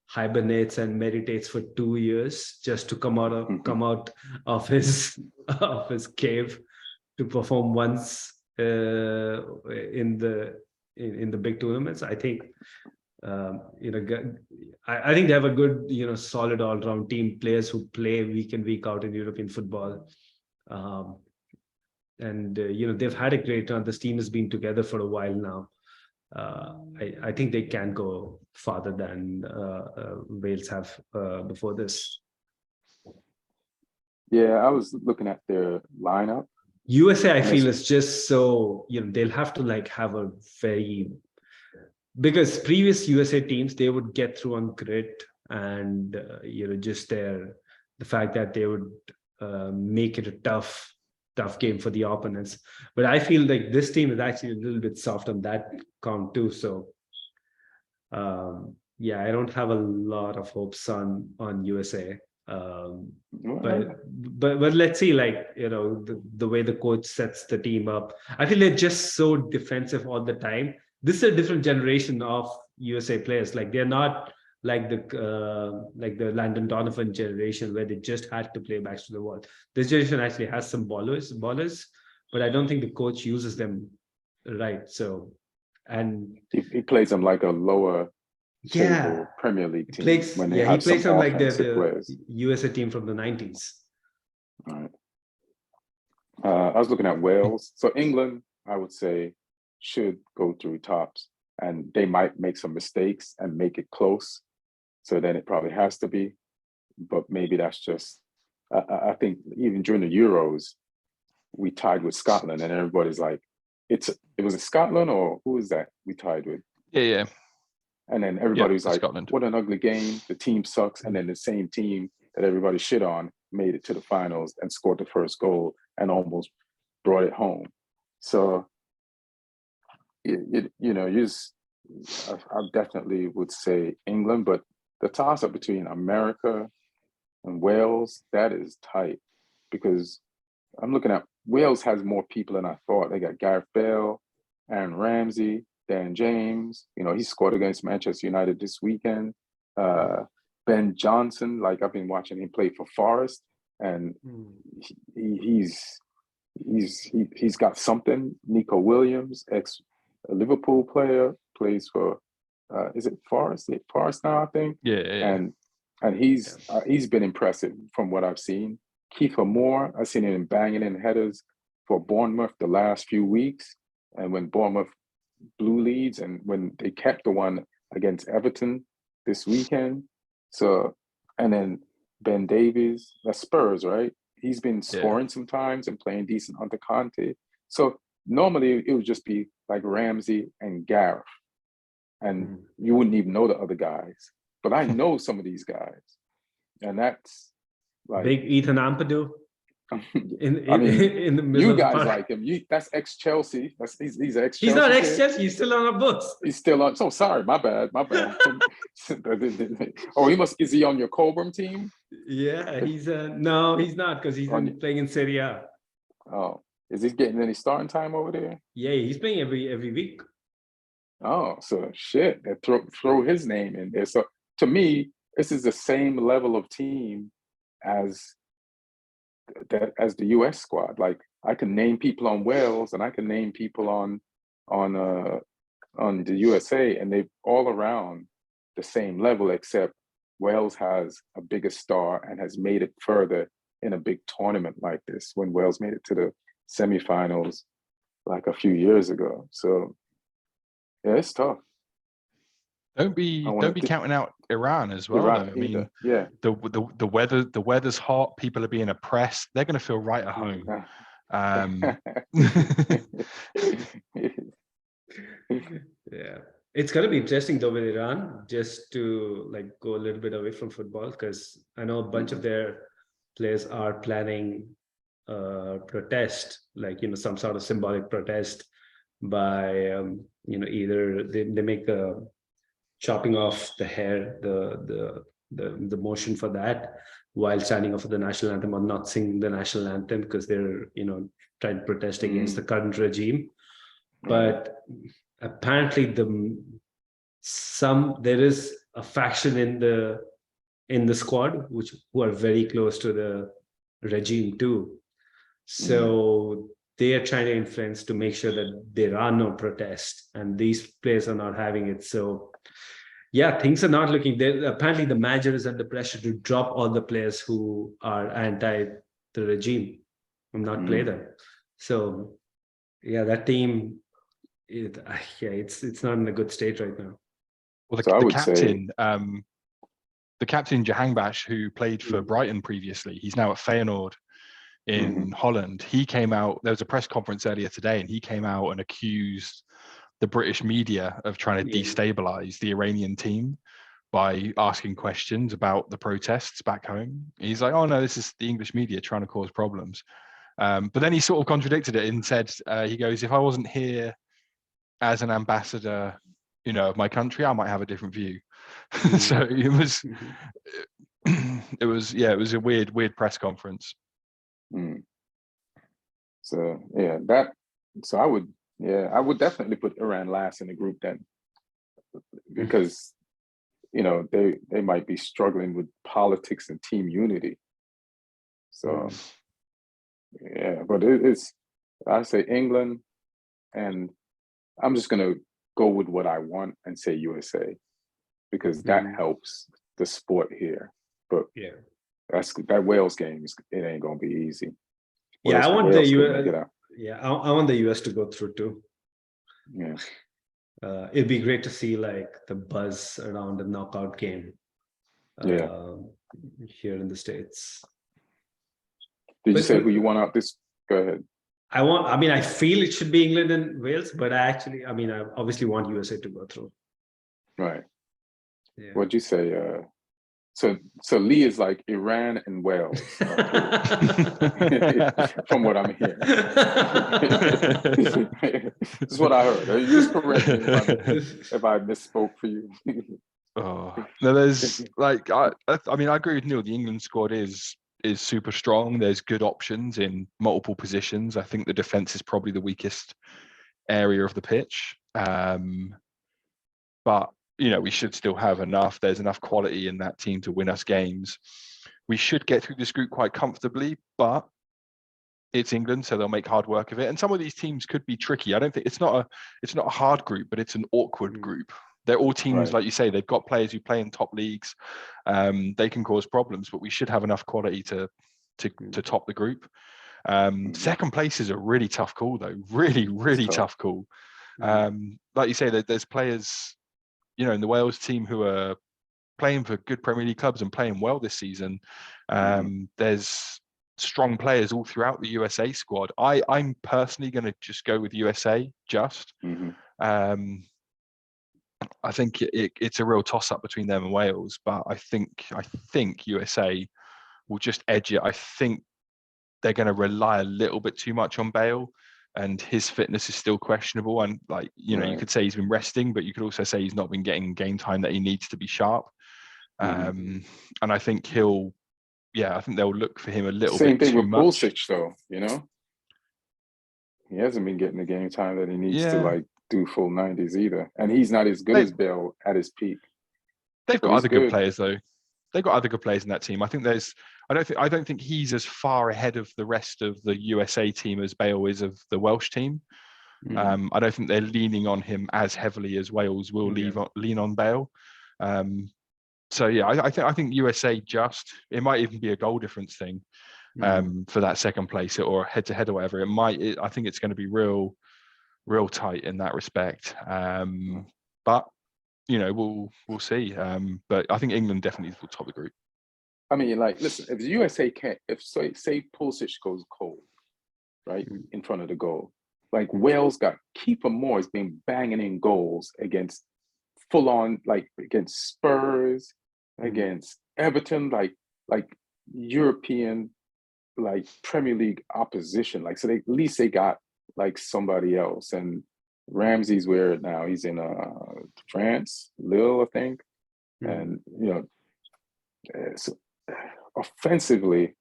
hibernates and meditates for 2 years just to come out of his cave to perform once in the big tournaments. I think I think they have a good solid all-round team, players who play week in week out in European football. And they've had a great run. This team has been together for a while now. I think they can go farther than Wales have before this. Yeah, I was looking at their lineup. USA, I feel, is just so, they'll have to have a very, because previous USA teams, they would get through on grit and just the fact that they would make it a tough game for the opponents. But I feel like this team is actually a little bit soft on that count too. So yeah, I don't have a lot of hopes on USA. But let's see, the way the coach sets the team up. I feel they're just so defensive all the time. This is a different generation of USA players. They're not like the Landon Donovan generation where they just had to play backs to the wall. This generation actually has some ballers, but I don't think the coach uses them right. So, and he plays them like a lower table Premier League team. He plays them like the USA team from the 90s. All right. I was looking at Wales. So England, I would say, should go through tops, and they might make some mistakes and make it close. So then it probably has to be, but maybe that's just, I think even during the Euros, we tied with Scotland and everybody's like, it was a Scotland or who is that we tied with? Yeah. And then everybody's like, Scotland. What an ugly game. The team sucks. And then the same team that everybody shit on made it to the finals and scored the first goal and almost brought it home. So, I definitely would say England, but the toss-up between America and Wales, that is tight because I'm looking at Wales has more people than I thought. They got Gareth Bale, Aaron Ramsey, Dan James. He scored against Manchester United this weekend. Ben Johnson, I've been watching him play for Forest, and he's got something. Nico Williams, ex-Liverpool player, plays for is it Forest? Forest now, I think. Yeah. And he's been impressive from what I've seen. Kiefer Moore, I've seen him banging in headers for Bournemouth the last few weeks, and when Bournemouth blew leads, and when they kept the one against Everton this weekend. So, and then Ben Davies, that's Spurs, right? He's been scoring sometimes and playing decent under Conte. So normally it would just be like Ramsey and Gareth, and you wouldn't even know the other guys. But I know some of these guys, and that's like big Ethan Ampadu. In the middle you of the guys park. like him. That's ex-Chelsea. He's ex-Chelsea. He's not ex-Chelsea. He's still on our books. He's still on. So sorry, my bad. Oh, is he on your Cobram team? Yeah, no, he's not, because he's playing in Serie A. Oh, is he getting any starting time over there? Yeah, he's playing every week. Oh, so shit. They throw his name in there. So to me, this is the same level of team as the US squad. I can name people on Wales and I can name people on the USA, and they're all around the same level, except Wales has a bigger star and has made it further in a big tournament like this, when Wales made it to the semifinals a few years ago. So yeah, it's tough. Don't be counting out Iran as well. Iran, though. I mean, yeah, the weather's hot. People are being oppressed. They're going to feel right at home. Yeah, it's going to be interesting though with Iran. Just to go a little bit away from football, because I know a bunch of their players are planning protest, some sort of symbolic protest by either they make the chopping off the hair, the motion for that, while standing up for the national anthem, or not singing the national anthem because they're trying to protest against the current regime. but apparently there is a faction in the squad who are very close to the regime too. So they are trying to influence to make sure that there are no protests and these players are not having it. So yeah, things are not looking there. Apparently the manager is under pressure to drop all the players who are anti the regime and not play them. So yeah, that team, it's not in a good state right now. Well, So I the would captain, the captain Jahangbash, who played for Brighton previously, he's now at Feyenoord in Holland. He came out, there was a press conference earlier today, and he came out and accused the British media of trying to destabilize the Iranian team by asking questions about the protests back home. He's like, oh no, this is the English media trying to cause problems. But then he sort of contradicted it and said, he goes, if I wasn't here as an ambassador, you know, of my country, I might have a different view. So it was, it was a weird press conference. So yeah, I would definitely put Iran last in the group then, because you know they might be struggling with politics and team unity. So yeah, but I say England, and I'm just gonna go with what I want and say USA, because that helps the sport here. But that Wales game it ain't gonna be easy. I want the US. I want the US to go through too. Yeah. It'd be great to see like the buzz around the knockout game. Here in the States. Did you say who you want out this? Go ahead. I feel it should be England and Wales, but I obviously want USA to go through. Right. Yeah. What'd you say? So Lee is like Iran and Wales, from what I'm hearing. This is what I heard. You just correct me if I misspoke for you. No, there's like I agree with Neil. The England squad is super strong. There's good options in multiple positions. I think the defense is probably the weakest area of the pitch. But you know, we should still have enough. There's enough quality in that team to win us games. We should get through this group quite comfortably, but it's England, so they'll make hard work of it. And some of these teams could be tricky. I don't think it's not a hard group, but it's an awkward group. They're all teams, like you say, they've got players who play in top leagues. They can cause problems, but we should have enough quality to top the group. Second place is a really tough call, though. Really tough call. Like you say, there's players, you know, in the Wales team who are playing for good Premier League clubs and playing well this season. There's strong players all throughout the USA squad. I'm personally going to just go with USA. I think it's a real toss-up between them and Wales, but I think USA will just edge it. I think they're going to rely a little bit too much on Bale, and his fitness is still questionable. And like, you know, you could say he's been resting, but you could also say he's not been getting game time that he needs to be sharp. And I think I think they'll look for him a little bit too much. Same thing with Pulisic, though. You know, he hasn't been getting the game time that he needs to like do full 90s either, and he's not as good as Bale at his peak. They've got other good players though. They've got other good players in that team. I think I don't think he's as far ahead of the rest of the USA team as Bale is of the Welsh team. I don't think they're leaning on him as heavily as Wales will lean on Bale. So yeah, I think USA it might even be a goal difference thing for that second place or head to head or whatever. I think it's going to be real tight in that respect. But you know, we'll see. But I think England definitely will top the group. I mean, like, listen, if the USA can't, say Pulisic goes cold, right, in front of the goal, like Wales got Kiefer Moore's been banging in goals against full on, like against Spurs, against Everton, like European, like Premier League opposition. Like, so at least they got like somebody else. And Ramsey's where now? He's in France, Lille, I think. And you know, so offensively,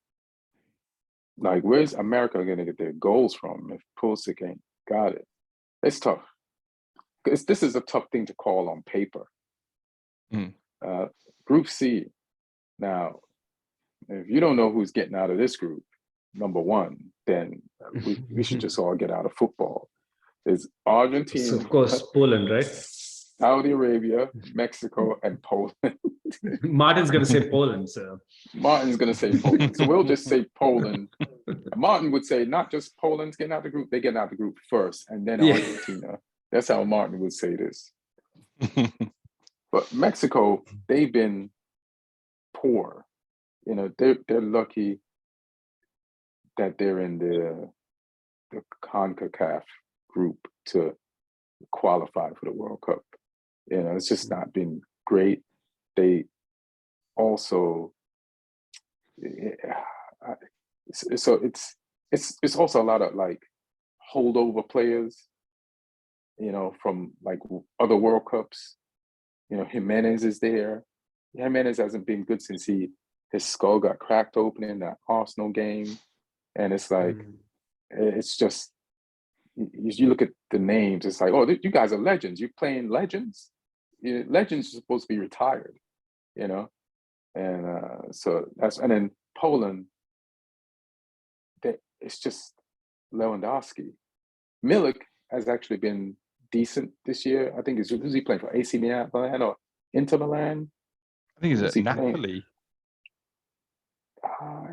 like, where's America going to get their goals from if Pulisic ain't got it? It's tough. This is a tough thing to call on paper. Group C. Now, if you don't know who's getting out of this group, number one, then we should just all get out of football. There's Argentina, So of course, Poland, right? Saudi Arabia, Mexico, and Poland. Martin's going to say Poland, so. Martin's going to say Poland. So we'll just say Poland. Martin would say not just Poland's getting out the group, they getting out the group first, and then Argentina. That's how Martin would say this. But Mexico, they've been poor. You know, they're lucky that they're in the CONCACAF group to qualify for the World Cup. You know, it's just not been great. They also, so it's also a lot of like holdover players, you know, from like other World Cups. You know, Jimenez is there. Jimenez hasn't been good since his skull got cracked open in that Arsenal game. And it's like, it's just, you look at the names, it's like, oh, you guys are legends. You're playing legends. Legends are supposed to be retired, you know? And so and then Poland, it's just Lewandowski. Milik has actually been decent this year. I think who's he playing for? AC Milan or Inter Milan? I think he's at Napoli.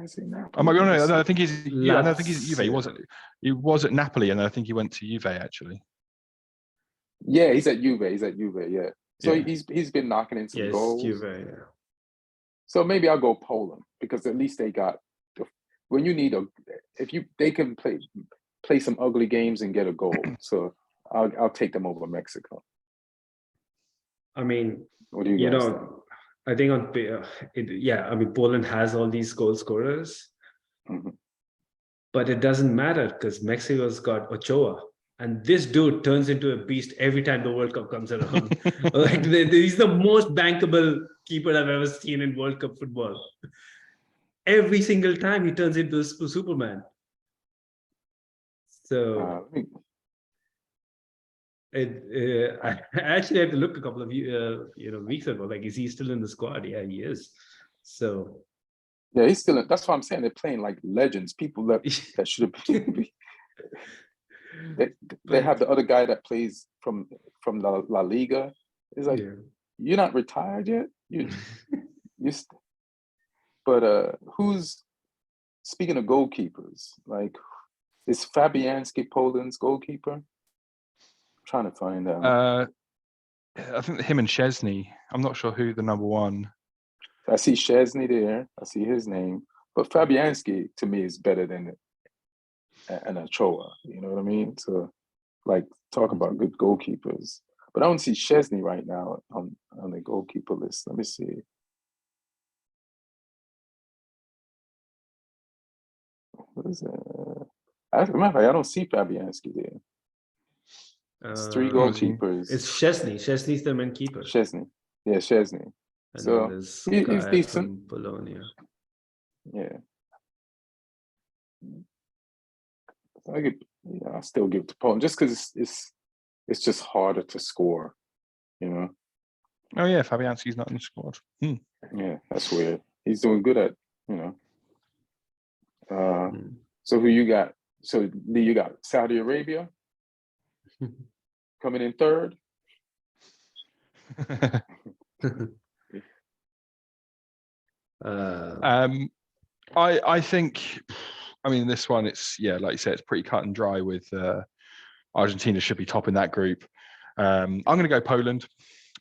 Is he Napoli? I might be wrong. I think he's. Yeah, I think he's at Juve. He was at Napoli, and I think he went to Juve actually. Yeah, he's at Juve. Yeah. So he's been knocking in some goals. Juve, yeah. So maybe I'll go Poland because at least they got when you need they can play some ugly games and get a goal. So I'll take them over Mexico. I mean, what do you guys think? I think I mean, Poland has all these goal scorers, but it doesn't matter because Mexico's got Ochoa, and this dude turns into a beast every time the World Cup comes around. Like he's the most bankable keeper I've ever seen in World Cup football. Every single time he turns into a Superman. So I actually had to look a couple of weeks ago. Like, is he still in the squad? Yeah, he is. So yeah, he's still. That's what I'm saying. They're playing like legends. People that should have been. They have the other guy that plays from La Liga. It's like you're not retired yet. But who's speaking of goalkeepers? Like, is Fabianski Poland's goalkeeper? I'm trying to find out. I think him and Szczesny. I'm not sure who the number one. I see Szczesny there. I see his name. But Fabianski to me is better than an Ochoa. You know what I mean? So, like, talk about good goalkeepers. But I don't see Szczesny right now on the goalkeeper list. Let me see. What is it? I don't see Fabianski there. It's 3 goalkeepers. It's Szczesny. Szczesny's the main keeper. Szczesny. Yeah, Szczesny. And so he's decent. Bologna. Yeah. I still give it to Poland just because it's just harder to score, you know. Oh yeah, Fabianski's not in the squad. Yeah, that's weird. He's doing good at, you know. So who you got? So Lee, you got Saudi Arabia coming in third. I think. I mean, this one, it's like you said, it's pretty cut and dry. With Argentina should be top in that group. I'm going to go Poland.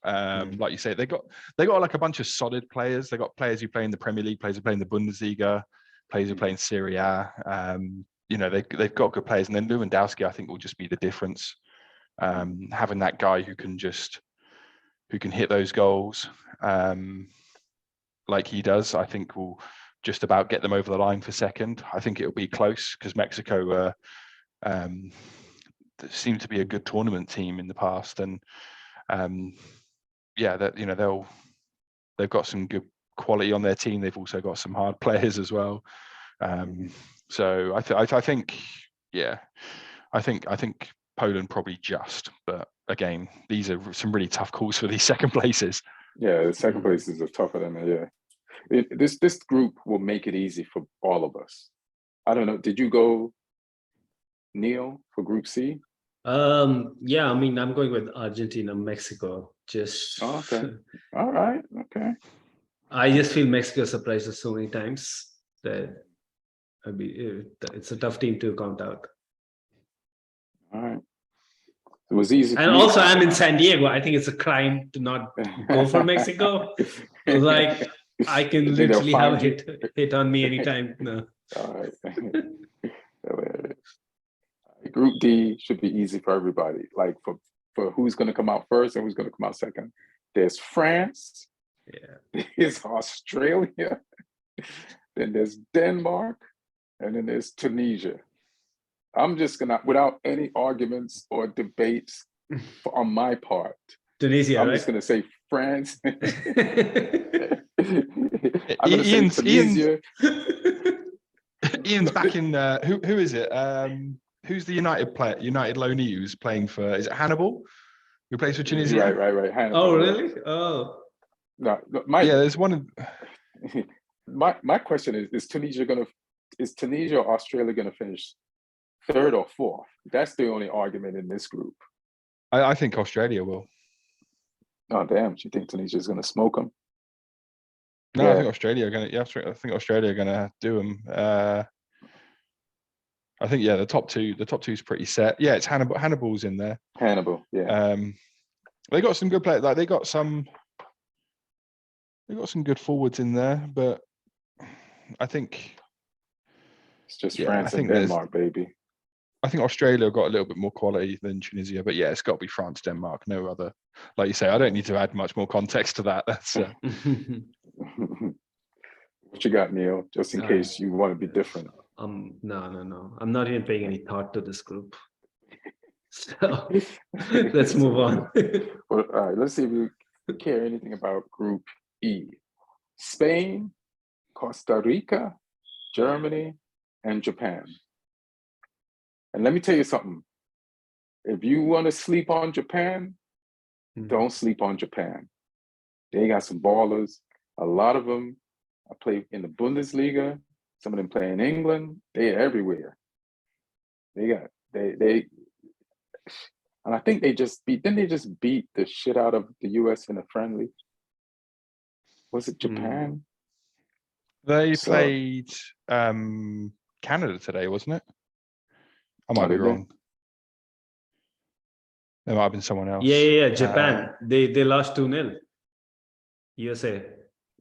Like you said, they got like a bunch of solid players. They got players who play in the Premier League, players who play in the Bundesliga, players who play in Serie A. You know, they've got good players, and then Lewandowski, I think, will just be the difference. Having that guy who can hit those goals like he does, I think will just about get them over the line for second. I think it'll be close because Mexico seemed to be a good tournament team in the past, and that you know they've got some good quality on their team. They've also got some hard players as well. So I think Poland probably just. But again, these are some really tough calls for these second places. Yeah, the second places are tougher than the, yeah. This group will make it easy for all of us. I don't know. Did you go, Neil, for Group C? Yeah, I mean, I'm going with Argentina, Mexico. Just Oh, okay. All right. Okay. I just feel Mexico surprised us so many times that it's a tough team to count out. All right. It was easy. And also, I'm in San Diego. I think it's a crime to not go for Mexico. Like, I can literally have a hit on me anytime. No. All right. Group D should be easy for everybody. Like for who's going to come out first and who's going to come out second. There's France. Yeah. There's Australia. Then there's Denmark, and then there's Tunisia. I'm just gonna, without any arguments or debates on my part, Tunisia. I'm right? just gonna say France. I'm gonna say Tunisia. Ian's back in. Who is it? Who's the United player? United loanee who's playing for? Is it Hannibal? Who plays for Tunisia? Right. Hannibal, oh, really? Oh. No, yeah, there's one. My question is Tunisia or Australia gonna finish third or fourth? That's the only argument in this group. I think Australia will. Oh damn! Do you think Tunisia's gonna smoke them? No, yeah. I think Australia are gonna. Yeah, I think Australia are gonna do them. I think the top two is pretty set. Yeah, it's Hannibal. Hannibal's in there. Hannibal, yeah. They got some good players. Like they got some good forwards in there, but I think it's just France and Denmark, baby. I think Australia got a little bit more quality than Tunisia, but yeah, it's got to be France, Denmark. No other, like you say. I don't need to add much more context to that. That's. What you got, Neil? Just in case you want to be different. No. I'm not even paying any thought to this group. So let's move on. Well, all right, let's see if we care anything about Group E. Spain, Costa Rica, Germany, and Japan. And let me tell you something. If you want to sleep on Japan, don't sleep on Japan. They got some ballers. A lot of them play in the Bundesliga. Some of them play in England. They're everywhere. And I think they just beat the shit out of the US in a friendly. Was it Japan? They played Canada today, wasn't it? I might be wrong. There might have been someone else. Yeah. Japan. They lost 2-0. USA.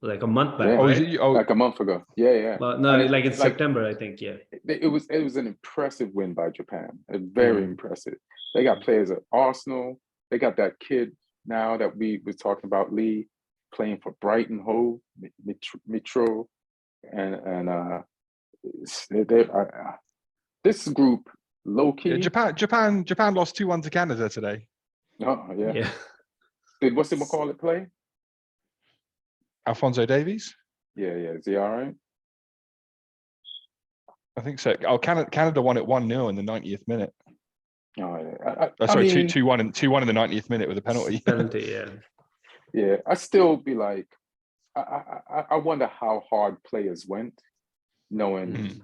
Like a month back. Yeah. Right? Like a month ago. Yeah. But no, like in September, I think. Yeah. It was an impressive win by Japan. Very impressive. They got players at Arsenal. They got that kid now that we were talking about, Lee, playing for Brighton Hove, Mitro, and this group low key. Yeah, Japan lost 2-1 to Canada today. Oh yeah. Did what's it McCall play? Alphonso Davies? Yeah. Is he all right? I think so. Oh, Canada won it 1-0 in the 90th minute. Oh yeah. Sorry, 2-1 in the 90th minute with a penalty. Penalty, yeah. Yeah, I still be like, I wonder how hard players went, knowing,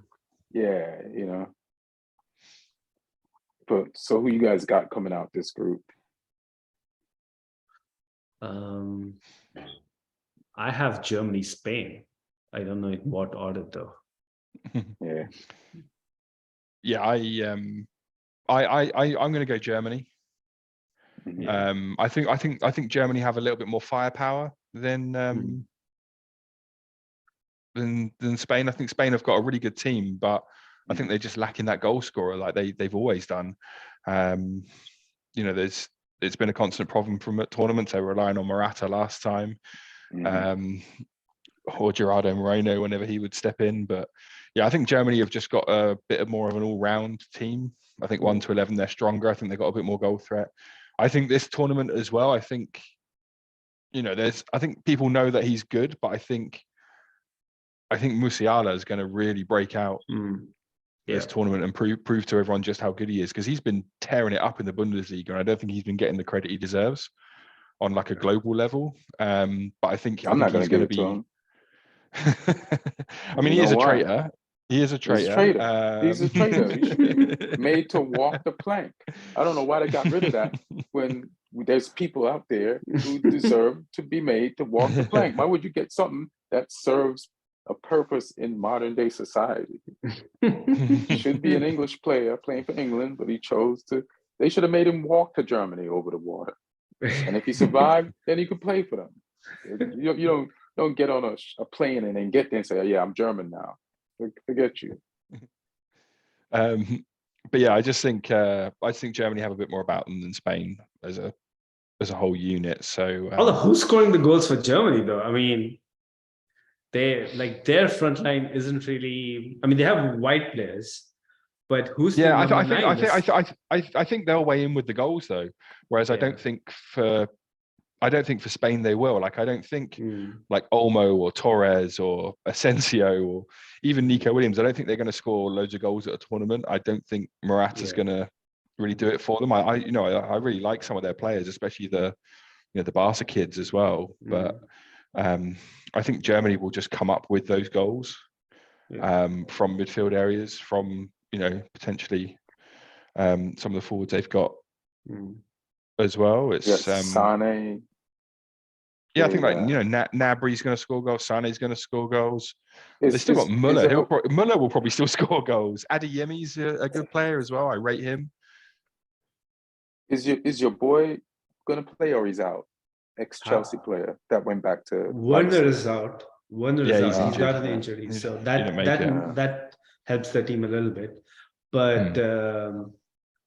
But so who you guys got coming out this group? I have Germany, Spain. I don't know in what order though. Yeah, I'm going to go Germany. I think Germany have a little bit more firepower than Spain. I think Spain have got a really good team, but I think they're just lacking that goal scorer like they've always done. It's been a constant problem from tournaments. They were relying on Morata last time, or Gerardo Moreno whenever he would step in. But yeah, I think Germany have just got a bit more of an all-round team. I think 1 to 11 they're stronger. I think they've got a bit more goal threat. I think this tournament as well. I think I think people know that he's good, but I think Musiala is going to really break out this tournament and prove to everyone just how good he is, because he's been tearing it up in the Bundesliga, and I don't think he's been getting the credit he deserves on like a global level. But I think he's going to be. I mean, he is a traitor. He is a traitor. He's a traitor. He should be made to walk the plank. I don't know why they got rid of that when there's people out there who deserve to be made to walk the plank. Why would you get something that serves a purpose in modern day society? Should be an English player playing for England, but he chose to. They should have made him walk to Germany over the water. And if he survived, then he could play for them. You don't get on a plane and then get there and say, oh, yeah, I'm German now. Forget you. But yeah, I just think Germany have a bit more about them than Spain as a whole unit. So although who's scoring the goals for Germany though? I mean, their front line isn't really. I mean, they have white players, but who's I think they'll weigh in with the goals though. Whereas I don't think for Spain they will. Like I don't think like Olmo or Torres or Asensio or even Nico Williams, I don't think they're going to score loads of goals at a tournament. I don't think Morata's going to really do it for them. I really like some of their players, especially the Barca kids as well. But I think Germany will just come up with those goals from midfield areas, from potentially some of the forwards they've got as well. It's Sane. Yeah, I think Gnabry's going to score goals. Sane's going to score goals. They still got Muller. Muller will probably still score goals. Adeyemi's a good player as well. I rate him. Is your boy going to play or he's out? Ex-Chelsea player that went back to Werner is out. He's injured. got an injury, so that helps the team a little bit. But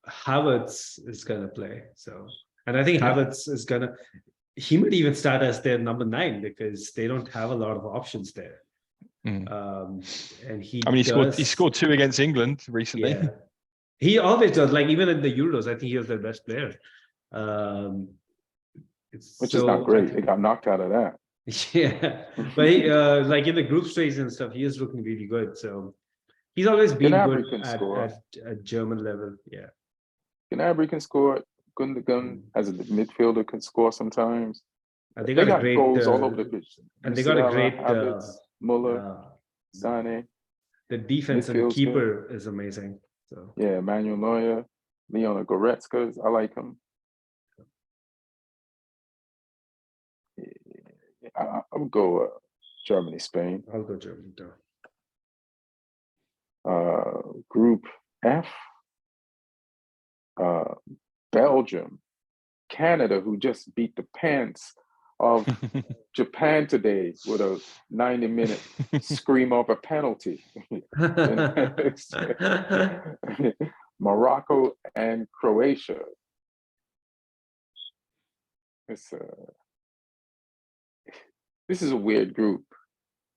Havertz is going to play. So, and I think Havertz is going to. He might even start as their number 9 because they don't have a lot of options there. And he scored 2 against England recently. Yeah. He always does. Like even in the Euros, I think he was their best player. Which is not great. They got knocked out of that. Yeah, but he, like in the group stage and stuff, he is looking really good. So he's always been good at German level. Yeah, Gnabry can score. Gundogan as a midfielder can score sometimes. They got great goals all over the pitch. And they got a great Muller, Sane. The defense and keeper is amazing. So yeah, Manuel Neuer, Leon Goretzka, I like him. I would go Germany, Spain. I'll go Germany too. Group F. Belgium, Canada, who just beat the pants of Japan today with a 90-minute scream of a penalty. Morocco and Croatia. This is a weird group.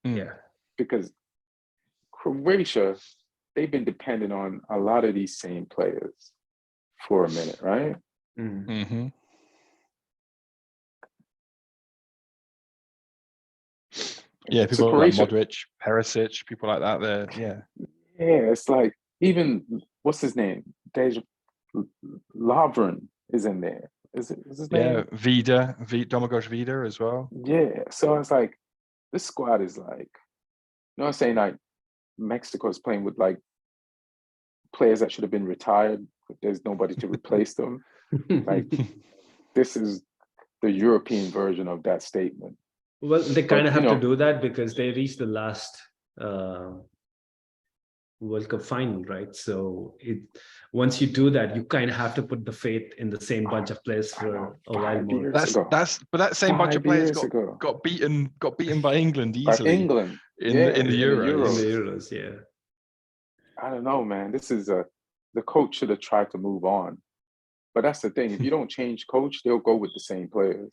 Yeah. Because Croatia, they've been dependent on a lot of these same players for a minute, right? Mm-hmm. Yeah, people like Modric, Perisic, people like that. Yeah, it's like even what's his name? Lovren is in there. Is his name? Yeah, Vida, Domagoj Vida as well. Yeah, so it's like this squad is like, I'm saying like Mexico is playing with like players that should have been retired. There's nobody to replace them. Like this is the European version of that statement. Well, they kind of have to do that because they reached the last World Cup final, right? So once you do that, you kind of have to put the faith in the same bunch of players for a while more. But that same bunch of players got beaten by England easily. By England in the Euros. In the Euros, yeah. I don't know, man. This is the coach should have tried to move on. But that's the thing. If you don't change coach, they'll go with the same players.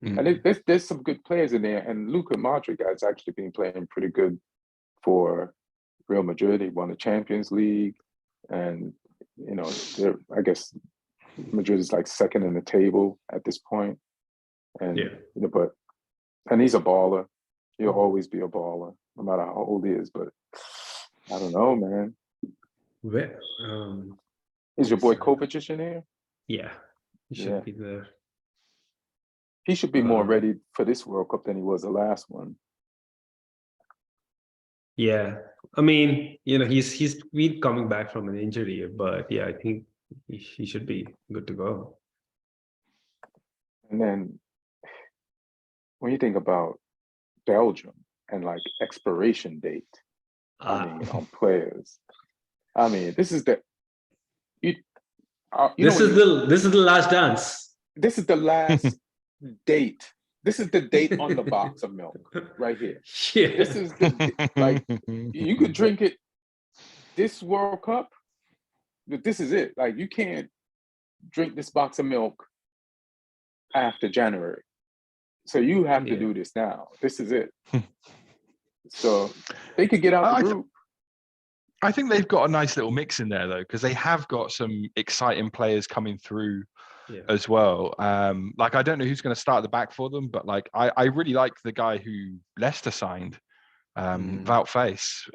And there's some good players in there. And Luka Modric has actually been playing pretty good for Real Madrid. He won the Champions League. And, I guess Madrid is like second in the table at this point. And, and he's a baller. He'll always be a baller, no matter how old he is. But I don't know, man. Where, Is your boy Kovacic in here? yeah, he should Yeah. be there. He should be more ready for this World Cup than he was the last one. Yeah, I mean, he's been coming back from an injury, but yeah, I think he should be good to go. And then when you think about Belgium and like expiration date, I mean, on players, I mean, this is the this is the last dance. This is the last date. This is the date on the box of milk right here. Yeah. This is like you could drink it this World Cup, but this is it. Like you can't drink this box of milk after January. So you have to do this now. This is it. So they could get out the group. I think they've got a nice little mix in there though, because they have got some exciting players coming through as well. Like I don't know who's going to start at the back for them, but like I really like the guy who Leicester signed, Wout Faes.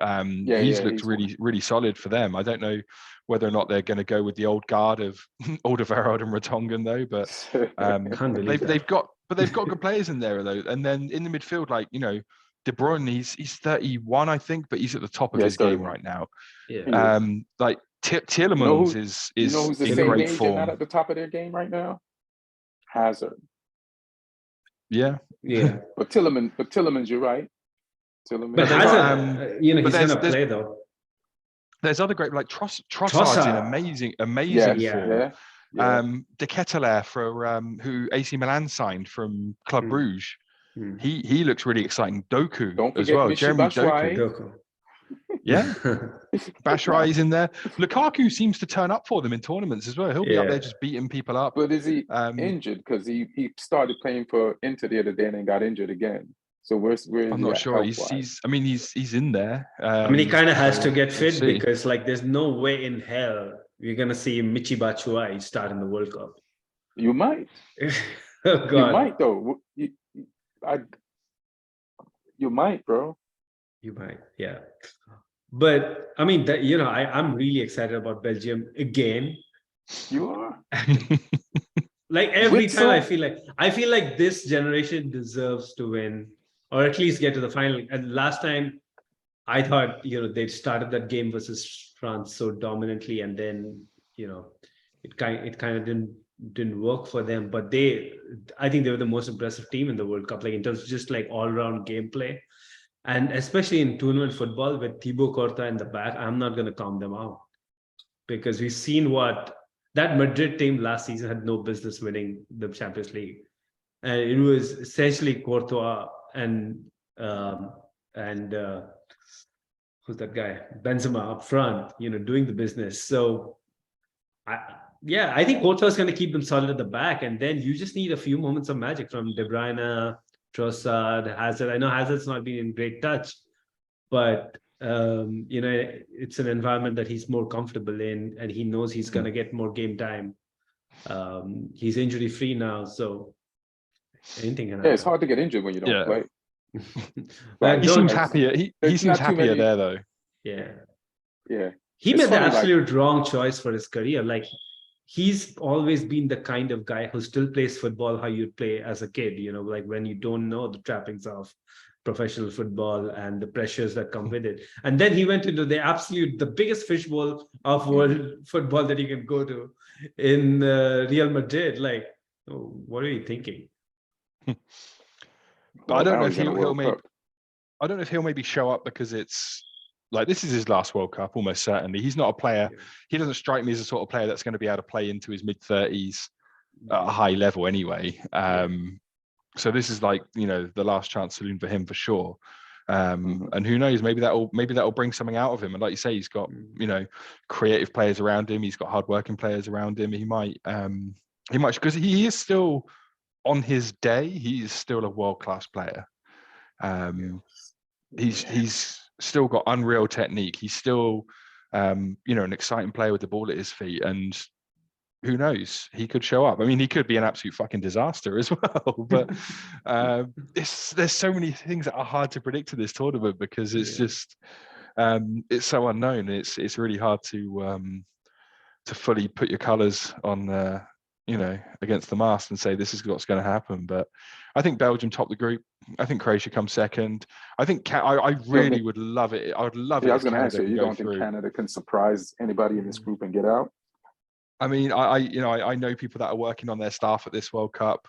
He's looked really solid for them. I don't know whether or not they're going to go with the old guard of Alderweireld and Vertonghen though, but they've got good players in there though. And then in the midfield, like De Bruyne, he's 31, I think, but he's at the top of his game right now. Yeah. Like Tielemans is who's the in same great age form. and not at the top of their game right now? Hazard. Yeah. But Tielemans, you're right. Tielemans. But Hazard, he's going to play though. There's other great like Trossard's in amazing form. De Ketelaere for who AC Milan signed from Club Brugge. He looks really exciting. Doku as well. Jeremy Doku. Yeah. Batshuayi's in there. Lukaku seems to turn up for them in tournaments as well. He'll be up there just beating people up. But is he injured? Because he started playing for Inter the other day and then got injured again. So where's I'm not sure. He's in there. I mean, he kind of has to get fit because like there's no way in hell you're gonna see Michy Batshuayi start in the World Cup. You might. Oh, God. You might though. You might, bro. You might, yeah. But I mean, I'm really excited about Belgium again. You are. Like every time, I feel like this generation deserves to win, or at least get to the final. And last time, I thought they started that game versus France so dominantly, and then it kind of didn't work for them. But I think they were the most impressive team in the World Cup, like in terms of just like all-round gameplay. And especially in tournament football with Thibaut Courtois in the back, I'm not going to count them out because we've seen what that Madrid team last season had no business winning the Champions League. And it was essentially Courtois and who's that guy? Benzema up front, doing the business. So I think Courtois is going to keep them solid at the back. And then you just need a few moments of magic from De Bruyne, Trossard, Hazard. I know Hazard's not been in great touch, but it's an environment that he's more comfortable in, and he knows he's going to get more game time. He's injury free now, so anything can happen. Yeah, it's hard to get injured when you don't play. But he seems happier. He seems happier there, though. Yeah. He made the absolute wrong choice for his career. Like, he's always been the kind of guy who still plays football how you'd play as a kid, like when you don't know the trappings of professional football and the pressures that come with it. And then he went into the biggest fishbowl of world football that you can go to in Real Madrid. Like, what are you thinking? But I don't know if he'll maybe show up because it's like this is his last World Cup, almost certainly. He's not a player. He doesn't strike me as a sort of player that's going to be able to play into his mid-30s at a high level anyway. So this is like, the last chance saloon for him for sure. And who knows, maybe that'll bring something out of him. And like you say, he's got, creative players around him. He's got hardworking players around him. He might, because he is still on his day. He is still a world-class player. He's still got unreal technique. He's still, an exciting player with the ball at his feet. And who knows? He could show up. I mean, he could be an absolute fucking disaster as well. But there's so many things that are hard to predict in this tournament because it's just It's so unknown. It's really hard to fully put your colours on, against the mast and say this is what's going to happen. But I think Belgium top the group. I think Croatia comes second. I think I really would love it. I would love it. I if was going to ask Canada you, can you go don't think through. Canada can surprise anybody in this group and get out? I mean, I know people that are working on their staff at this World Cup.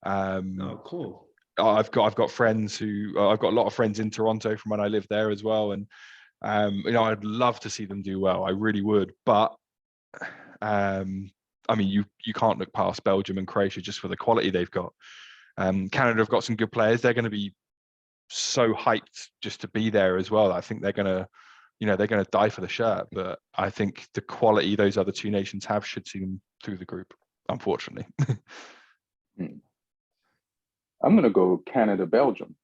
Oh, cool. I've got friends who I've got a lot of friends in Toronto from when I lived there as well, and I'd love to see them do well. I really would, but I mean, you can't look past Belgium and Croatia just for the quality they've got. Canada have got some good players. They're going to be so hyped just to be there as well. I think they're going to die for the shirt. But I think the quality those other two nations have should see them through the group, unfortunately. I'm going to go Canada, Belgium.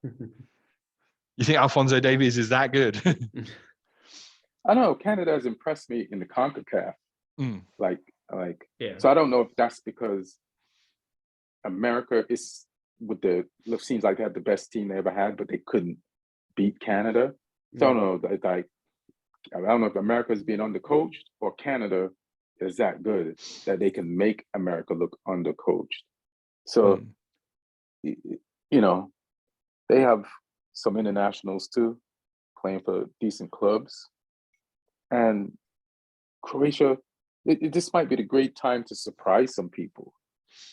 You think Alphonso Davies is that good? I don't know. Canada has impressed me in the CONCACAF. Yeah. So I don't know if that's because America is seems like they had the best team they ever had, but they couldn't beat Canada. So I don't know. I don't know if America is being undercoached or Canada is that good that they can make America look undercoached. So, they have some internationals too, playing for decent clubs. And Croatia, this might be the great time to surprise some people.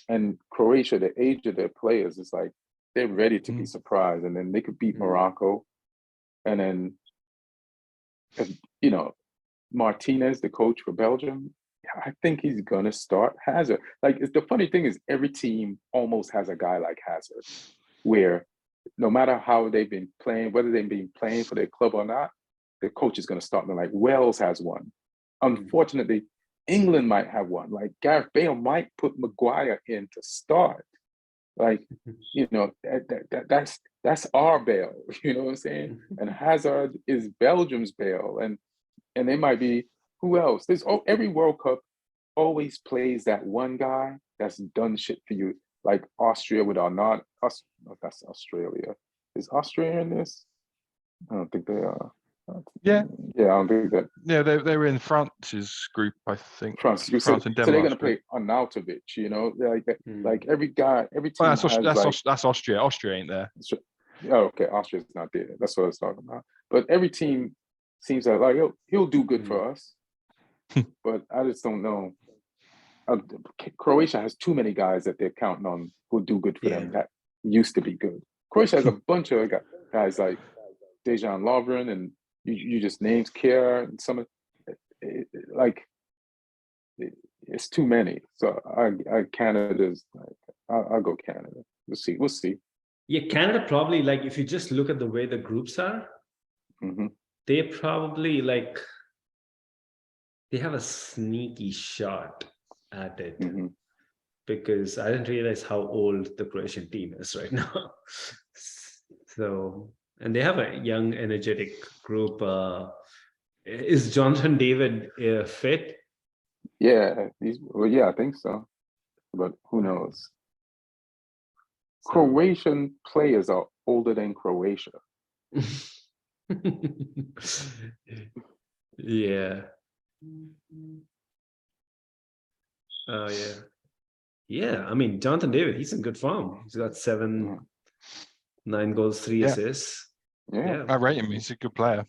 And Croatia, the age of their players is like, they're ready to be surprised. And then they could beat Morocco. And then, Martinez, the coach for Belgium, I think he's going to start Hazard. Like, the funny thing is every team almost has a guy like Hazard, where no matter how they've been playing, whether they've been playing for their club or not, the coach is going to start them. Like Wales has one. Unfortunately, England might have one. Like Gareth Bale might put Maguire in to start. Like, that's our Bale. You know what I'm saying? And Hazard is Belgium's Bale, and they might be who else? Every World Cup always plays that one guy that's done shit for you. Like Austria with Arnaud. That's Australia. Is Austria in this? I don't think they are. Yeah, I don't think that. Yeah, they were in France's group, I think. France and Denmark. so they're gonna play Arnautovic. Like every team That's Austria. Austria ain't there. Okay, Austria's not there. That's what I was talking about. But every team seems like he'll do good for us. But I just don't know. Croatia has too many guys that they're counting on who'll do good for them that used to be good. Croatia has a bunch of guys like Dejan Lovren, and you just named Kier and some it's too many. So Canada's I'll go Canada. We'll see. Yeah, Canada probably, like, if you just look at the way the groups are, they probably they have a sneaky shot at it, because I didn't realize how old the Croatian team is right now. So, and they have a young, energetic group. Is Jonathan David fit? Yeah, I think so. But who knows? So, Croatian players are older than Croatia. Yeah. Oh, yeah. Yeah, I mean, Jonathan David, he's in good form. He's got 9 goals, 3 assists. Yeah, I rate him. He's a good player.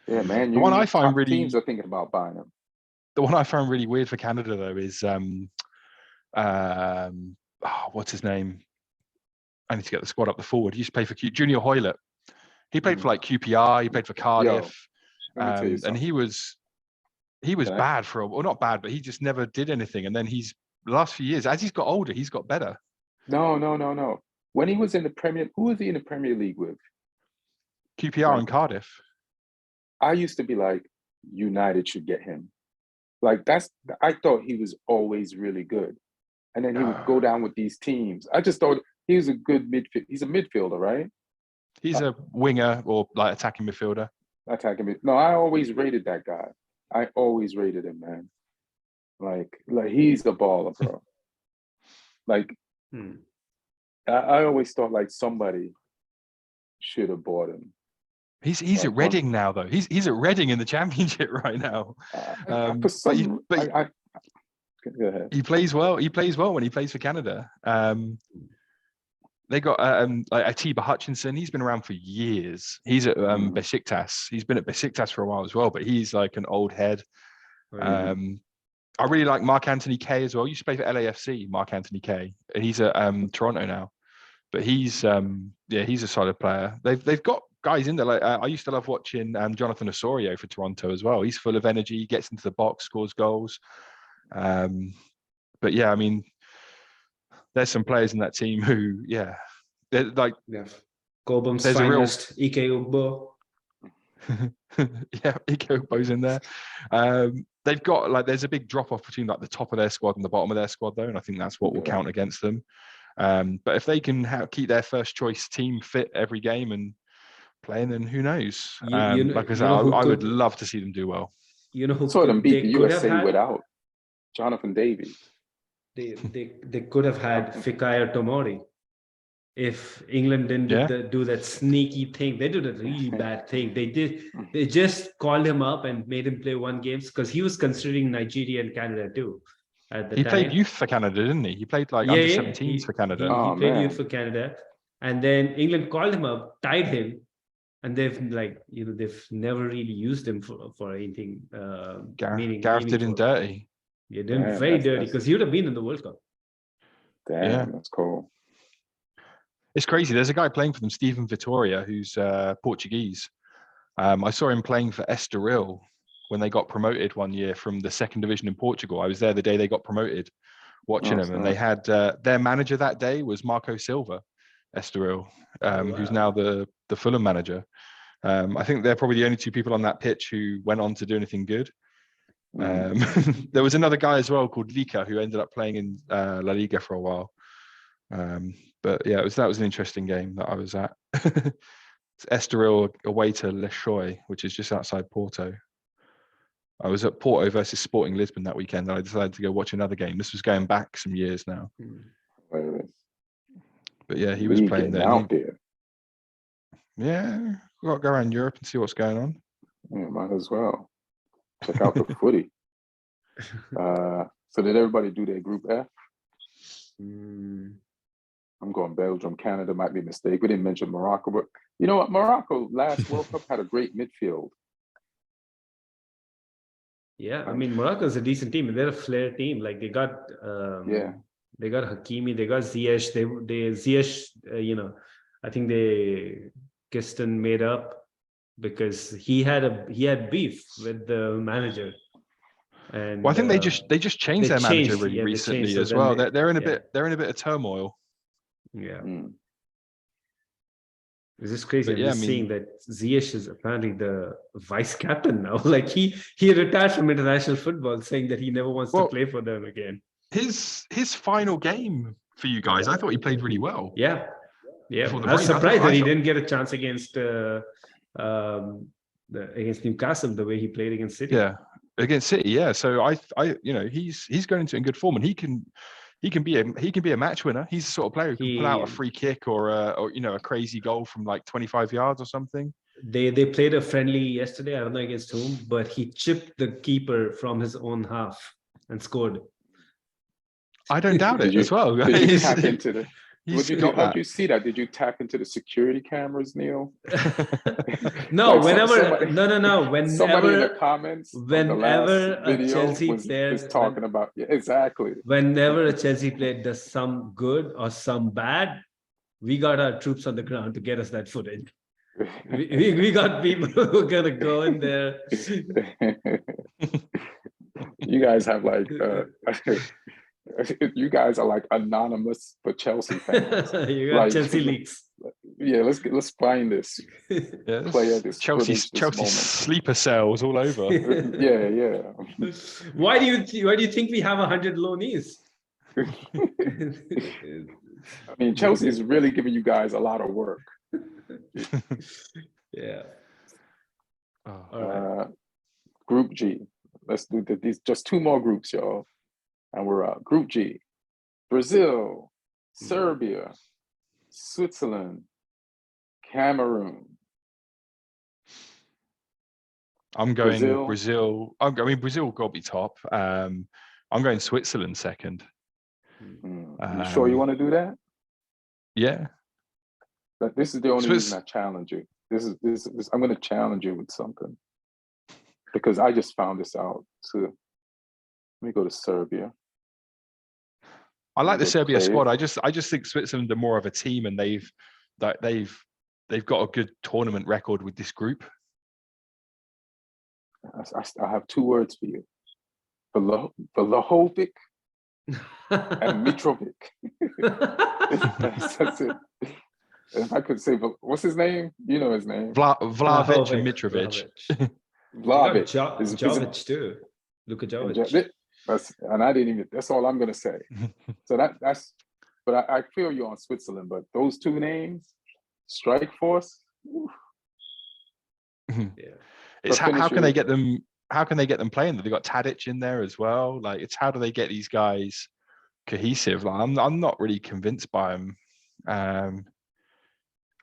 Yeah, man. The one I find really teams are thinking about buying him. The one I find really weird for Canada though is what's his name? I need to get the squad up the forward. He used to play for Junior Hoylett. He played for like QPR. He played for Cardiff, and he was bad for not bad, but he just never did anything. And then the last few years, as he's got older, he's got better. No. When he was in the Premier, who was he in the Premier League with? QPR and Cardiff. I used to be like, United should get him. Like I thought he was always really good. And then he would go down with these teams. I just thought he was a good midfield. He's a midfielder, right? He's a winger or like attacking midfielder. Attacking mid. No, I always rated that guy. I always rated him, man. Like he's the baller, bro. I always thought like somebody should have bought him. He's at Like Reading now though. He's at Reading in the Championship right now. for some, But go ahead. he plays well. He plays well when he plays for Canada. They got like Atiba Hutchinson. He's been around for years. He's at Besiktas. He's been at Besiktas for a while as well, but he's like an old head. I really like Mark Anthony Kay as well. He used to play for LAFC, Mark Anthony Kay, and he's at Toronto now. But he's he's a solid player. They've got guys in there. Like I used to love watching Jonathan Osorio for Toronto as well. He's full of energy, gets into the box, scores goals. But yeah, I mean, there's some players in that team who, they're like, Cobham's there's finest, Ike Ugbo. Ike Ugbo's in there. They've got like, there's a big drop off between like the top of their squad and the bottom of their squad though, and I think that's what will count against them. But if they can keep their first choice team fit every game and playing, then who knows? Like I said, I would love to see them do well. You know who saw them beat the USA had, without Jonathan Davies. They could have had Fikayo Tomori if England didn't do that sneaky thing. They did a really bad thing. They just called him up and made him play one game because he was considering Nigeria and Canada too. He played youth for Canada, didn't he? He played like under 17s for Canada. He played youth for Canada, and then England called him up, tied him, and they've never really used him for anything. Gareth did him dirty. Yeah, did him very dirty because he would have been in the World Cup. Damn, that's cool. It's crazy. There's a guy playing for them, Stephen Vitória, who's Portuguese. I saw him playing for Estoril when they got promoted one year from the second division in Portugal. I was there the day they got promoted, watching them, and they had their manager that day was Marco Silva, Estoril, who's now the Fulham manager. I think they're probably the only two people on that pitch who went on to do anything good. There was another guy as well called Lika who ended up playing in La Liga for a while. But yeah, that was an interesting game that I was at. It's Estoril away to Leixões, which is just outside Porto. I was at Porto versus Sporting Lisbon that weekend, and I decided to go watch another game. This was going back some years now. But yeah, he was playing there. Out there. Yeah, we've got to go around Europe and see what's going on. Yeah, might as well. Check out the footy. So did everybody do their group F? I'm going Belgium. Canada might be a mistake. We didn't mention Morocco, but you know what? Morocco last World Cup had a great midfield. Yeah, I mean, Morocco's a decent team. They're a flair team. Like they got they got Hakimi, they got Ziyech. They Ziyech, I think they Kiston made up because he had beef with the manager. And well, I think they just changed their manager really recently as well. They're in a bit of turmoil. Yeah. It's just crazy. I'm just seeing that Ziyech is apparently the vice captain now. Like he retired from international football, saying that he never wants to play for them again. His final game for you guys, I thought he played really well. Yeah. I was surprised that he didn't get a chance against Newcastle the way he played against City. Yeah, against City. Yeah, so I he's going into in good form, and he can be a match winner. He's the sort of player who can pull out a free kick or a crazy goal from like 25 yards or something. They played a friendly yesterday. I don't know against whom, but he chipped the keeper from his own half and scored. I don't doubt it as well. Did you tap into the? How did you see that? Did you tap into the security cameras, Neil? No, like whenever somebody in the comments, whenever a Chelsea player is talking about exactly. Whenever a Chelsea player does some good or some bad, we got our troops on the ground to get us that footage. we got people who are gonna go in there. You guys have like. You guys are like anonymous for Chelsea fans. You got like, Chelsea leaks. Yeah, let's find this. Player, this Chelsea sleeper cells all over. Yeah. Why do you think we have 100 loanees? I mean, Chelsea is really giving you guys a lot of work. Yeah. All right. Group G. Let's do these. Just two more groups, y'all. And we're up. Group G, Brazil, Serbia, Switzerland, Cameroon. I'm going Brazil? Brazil. I mean, Brazil got to be top. I'm going Switzerland second. You sure you want to do that? Yeah. But this is the only reason Swiss. I challenge you. This is I'm going to challenge you with something because I just found this out. So let me go to Serbia. I like the Go to Serbia squad. players. I just think Switzerland are more of a team, and they've got a good tournament record with this group. I have two words for you: Vlahovic and Mitrovic. That's it. If I could say, what's his name? You know his name. Vlahovic and Mitrovic. Vlahovic. Jovic too. Luka Jovic. And I didn't even. That's all I'm gonna say. So that's. But I feel you on Switzerland. But those two names, Strike Force. Yeah. It's how can they get them? How can they get them playing? They got Tadic in there as well. Like, it's how do they get these guys cohesive? Like, I'm not really convinced by them. I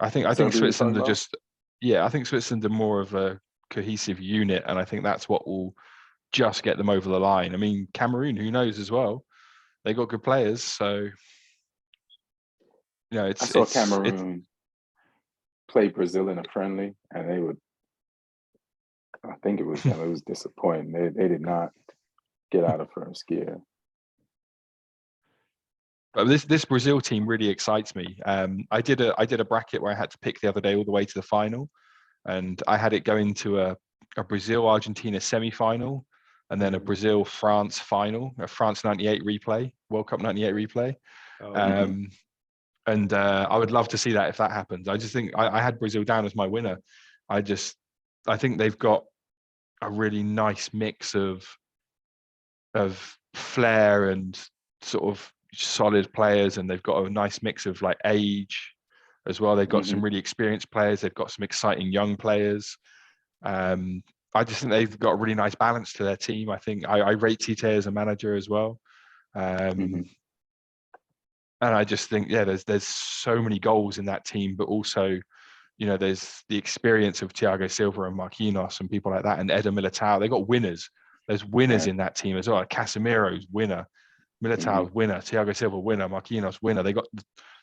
think Switzerland are just, I think Switzerland are more of a cohesive unit, and I think that's what will just get them over the line. I mean, Cameroon, who knows as well? They got good players, so I saw Cameroon play Brazil in a friendly, and they would. I think it was disappointing. They did not get out of first gear. But this Brazil team really excites me. I did a bracket where I had to pick the other day all the way to the final, and I had it going to a Brazil-Argentina semi-final, and then a Brazil-France final, a France '98 replay, World Cup '98 replay. And I would love to see that if that happens. I just think I had Brazil down as my winner. I think they've got a really nice mix of flair and sort of solid players, and they've got a nice mix of like age as well. They've got some really experienced players. They've got some exciting young players. I just think they've got a really nice balance to their team. I think I rate Tite as a manager as well. And I just think, there's so many goals in that team, but also, there's the experience of Thiago Silva and Marquinhos and people like that, and Eder Militao. They got winners. There's winners in that team as well. Casemiro's winner, Militao's winner, Thiago Silva winner, Marquinhos winner. They got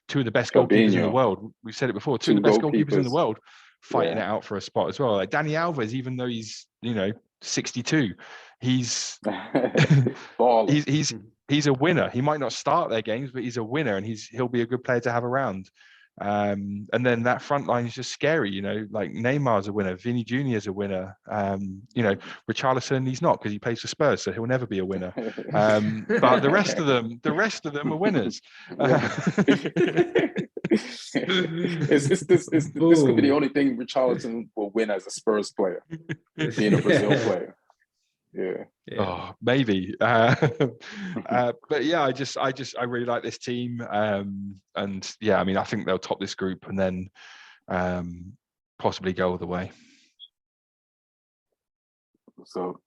two of the best goalkeepers in the world. We've said it before. Two of the best goalkeepers in the world fighting it out for a spot as well. Like Dani Alves, even though he's 62, he's he's a winner. He might not start their games, but he's a winner, and he'll be a good player to have around. And then that front line is just scary, like Neymar's a winner, Vinny Jr. is a winner. Richarlison, he's not, because he plays for Spurs, so he'll never be a winner. But the rest of them are winners. This could be the only thing Richarlison will win as a Spurs player, being a Brazil player. Yeah. Oh, maybe. But yeah, I really like this team. And yeah, I mean, I think they'll top this group and then possibly go all the way. So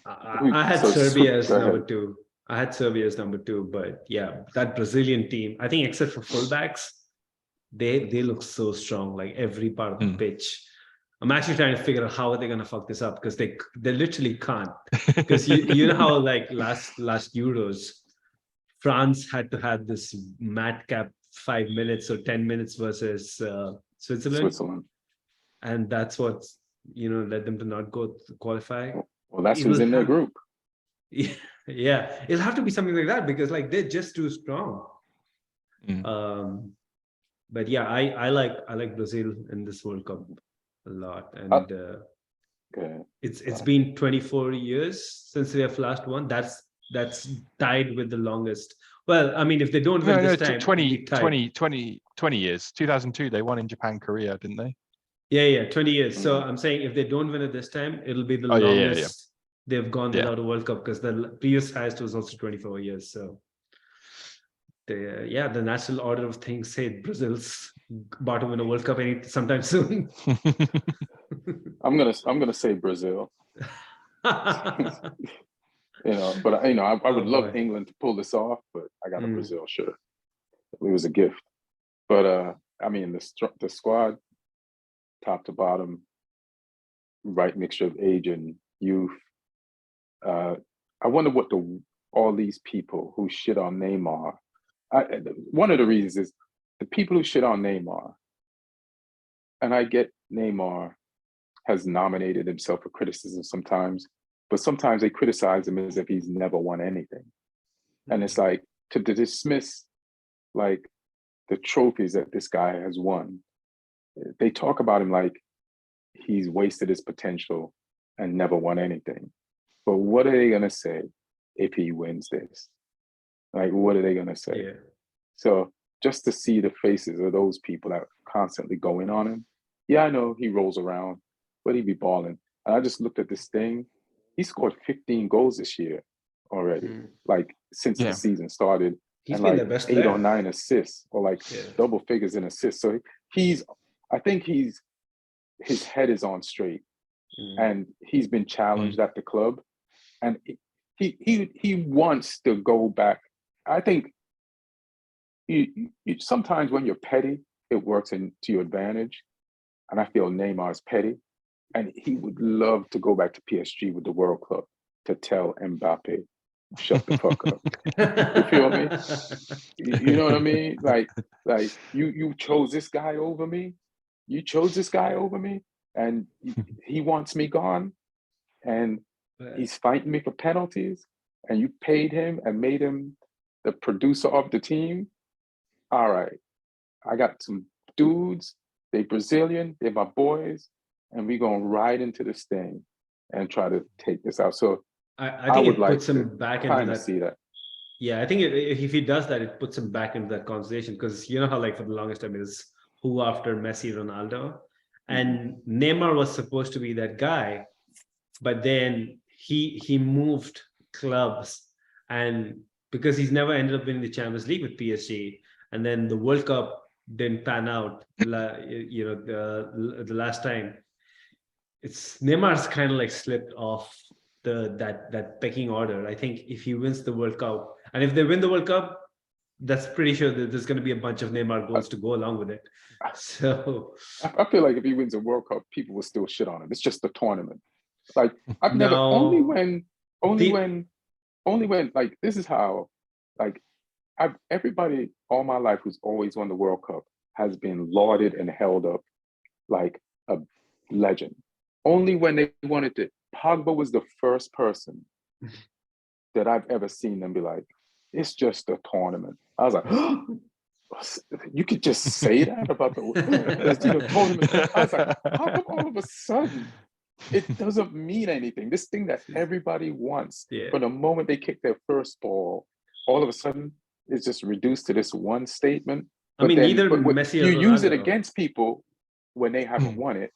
I had Serbia as number two. But yeah, that Brazilian team, I think except for fullbacks, they look so strong, like every part of the pitch. I'm actually trying to figure out how are they going to fuck this up, because they literally can't. Because you know how like last Euros, France had to have this madcap 5 minutes or 10 minutes versus Switzerland, and that's what led them to not go to qualify. Well, that's who's in their group. Yeah, it'll have to be something like that, because like they're just too strong. But yeah, I like Brazil in this World Cup a lot, and it's been 24 years since they have last won. That's tied with the longest. Well, I mean, if they don't win this time, 20 years. 2002 they won in Japan, Korea, didn't they? Yeah, 20 years. So I'm saying if they don't win it this time, it'll be the longest they've gone without a World Cup, because the previous highest was also 24 years. So the natural order of things say Brazil's about to win a World Cup sometime soon. I'm gonna say Brazil. But I would love England to pull this off, but I got a Brazil shirt. It was a gift. But I mean, the squad, top to bottom, right mixture of age and youth. I wonder what all these people who shit on Neymar. One of the reasons is the people who shit on Neymar, and I get Neymar has nominated himself for criticism sometimes, but sometimes they criticize him as if he's never won anything. And it's like to dismiss like the trophies that this guy has won. They talk about him like he's wasted his potential and never won anything. But what are they gonna say if he wins this? Like, what are they gonna say? Yeah. So just to see the faces of those people that are constantly going on him, yeah, I know he rolls around, but he be balling. And I just looked at this thing. He scored 15 goals this year already, like since the season started. He's and been like the best 8 or player. 9 assists, or like double figures in assists. So I think his head is on straight, and he's been challenged at the club, and he wants to go back. I think sometimes when you're petty, it works into your advantage, and I feel Neymar is petty, and he would love to go back to PSG with the World Club to tell Mbappe, shut the fuck up. You feel me? You know what I mean? Like you chose this guy over me. You chose this guy over me, and he wants me gone, and he's fighting me for penalties, and you paid him and made him the producer of the team. All right, I got some dudes. They Brazilian. They're my boys, and we gonna ride into this thing and try to take this out. So I think would it puts him back into kind of that. see that. Yeah, I think if he does that, it puts him back into that conversation, because you know how like for the longest time it was who after Messi, Ronaldo, and Neymar was supposed to be that guy, but then he moved clubs, and because he's never ended up winning the Champions League with PSG, and then the World Cup didn't pan out. You know, the last time, it's Neymar's kind of like slipped off that pecking order. I think if he wins the World Cup, and if they win the World Cup, that's pretty sure that there's going to be a bunch of Neymar goals to go along with it. So I feel like if he wins a World Cup, people will still shit on him. It's just a tournament. Like I've never No. only when like this is how like everybody all my life who's always won the World Cup has been lauded and held up like a legend. Only when they wanted to. Pogba was the first person that I've ever seen them be like, it's just a tournament. I was like, oh, you could just say that about the tournament. I was like, how come all of a sudden it doesn't mean anything? This thing that everybody wants, from the moment they kick their first ball, all of a sudden it's just reduced to this one statement. I mean, neither Messi or you Ronaldo. use it against people when they haven't won it,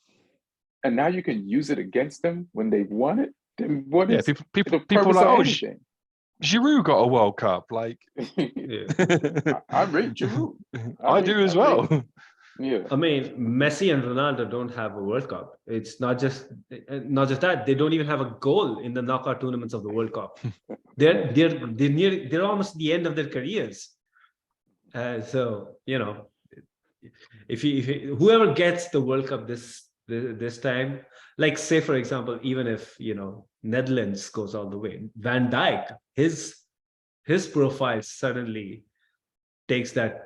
and now you can use it against them when they've won it. Then what is people are like, oh, anything? Giroud got a World Cup. Like, I rate Giroud. I do as well. Yeah. I mean, Messi and Ronaldo don't have a World Cup. It's not just that, they don't even have a goal in the knockout tournaments of the World Cup. They're almost at the end of their careers. So you know, if whoever gets the World Cup this time, like say for example, even if you know Netherlands goes all the way, Van Dijk, his profile suddenly takes that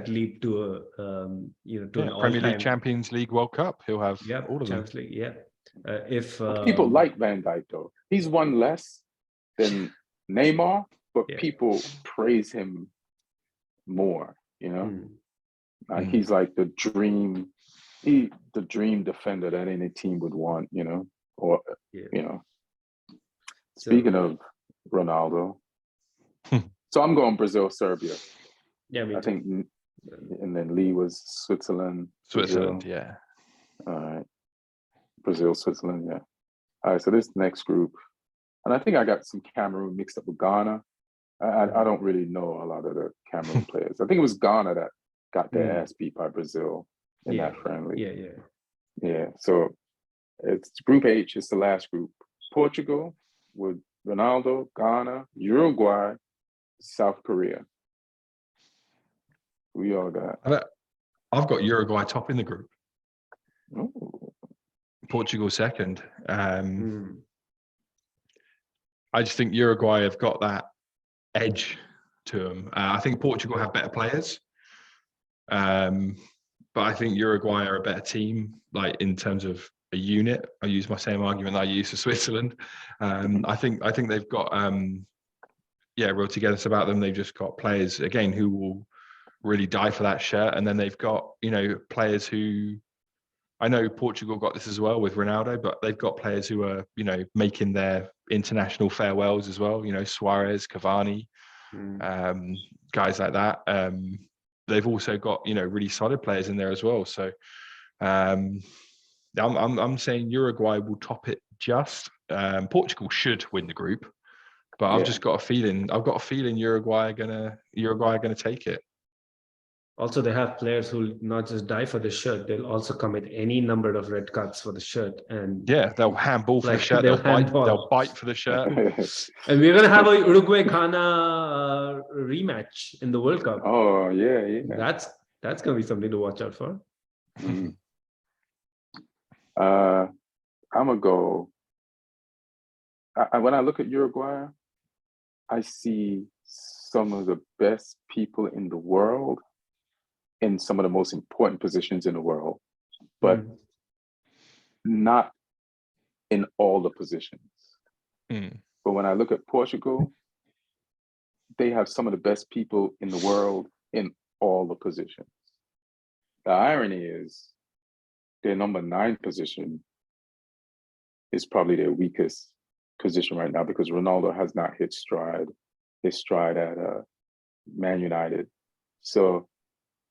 leap to a to an Premier League, all-time Champions League, World Cup. He'll have all of them. Champions League, if people like Van Dijk though, he's won less than Neymar, but people praise him more. You know, like he's like the dream defender that any team would want. You know, or you know. Speaking of Ronaldo, so I'm going Brazil, Serbia. Yeah, me too. I think, and then Lee was Switzerland. Switzerland, Brazil. yeah. All right. Brazil, Switzerland, yeah. All right, so this next group, and I think I got some Cameroon mixed up with Ghana. I don't really know a lot of the Cameroon players. I think it was Ghana that got their ass beat by Brazil in that friendly. Yeah, so it's Group H, it's the last group. Portugal with Ronaldo, Ghana, Uruguay, South Korea. We all got. I've got Uruguay top in the group. Ooh. Portugal second. Hmm. I just think Uruguay have got that edge to them. I think Portugal have better players, but I think Uruguay are a better team, like in terms of a unit. I use my same argument that I use for Switzerland. I think they've got real togetherness about them. They've just got players again who will really die for that shirt, and then they've got players who. I know Portugal got this as well with Ronaldo, but they've got players who are, making their international farewells as well. Suarez, Cavani, guys like that. They've also got, really solid players in there as well. So I'm saying Uruguay will top it just. Portugal should win the group, but I've just got a feeling. I've got a feeling Uruguay are gonna take it. Also, they have players who not just die for the shirt; they'll also commit any number of red cards for the shirt. And they'll handball for the shirt. They'll bite for the shirt. And we're gonna have a Uruguay-Ghana rematch in the World Cup. Oh yeah. That's gonna be something to watch out for. Mm. I'm gonna go. When I look at Uruguay, I see some of the best people in the world in some of the most important positions in the world, but not in all the positions. But when I look at Portugal, they have some of the best people in the world in all the positions. The irony is their number 9 position is probably their weakest position right now because Ronaldo has not hit his stride at Man United. So,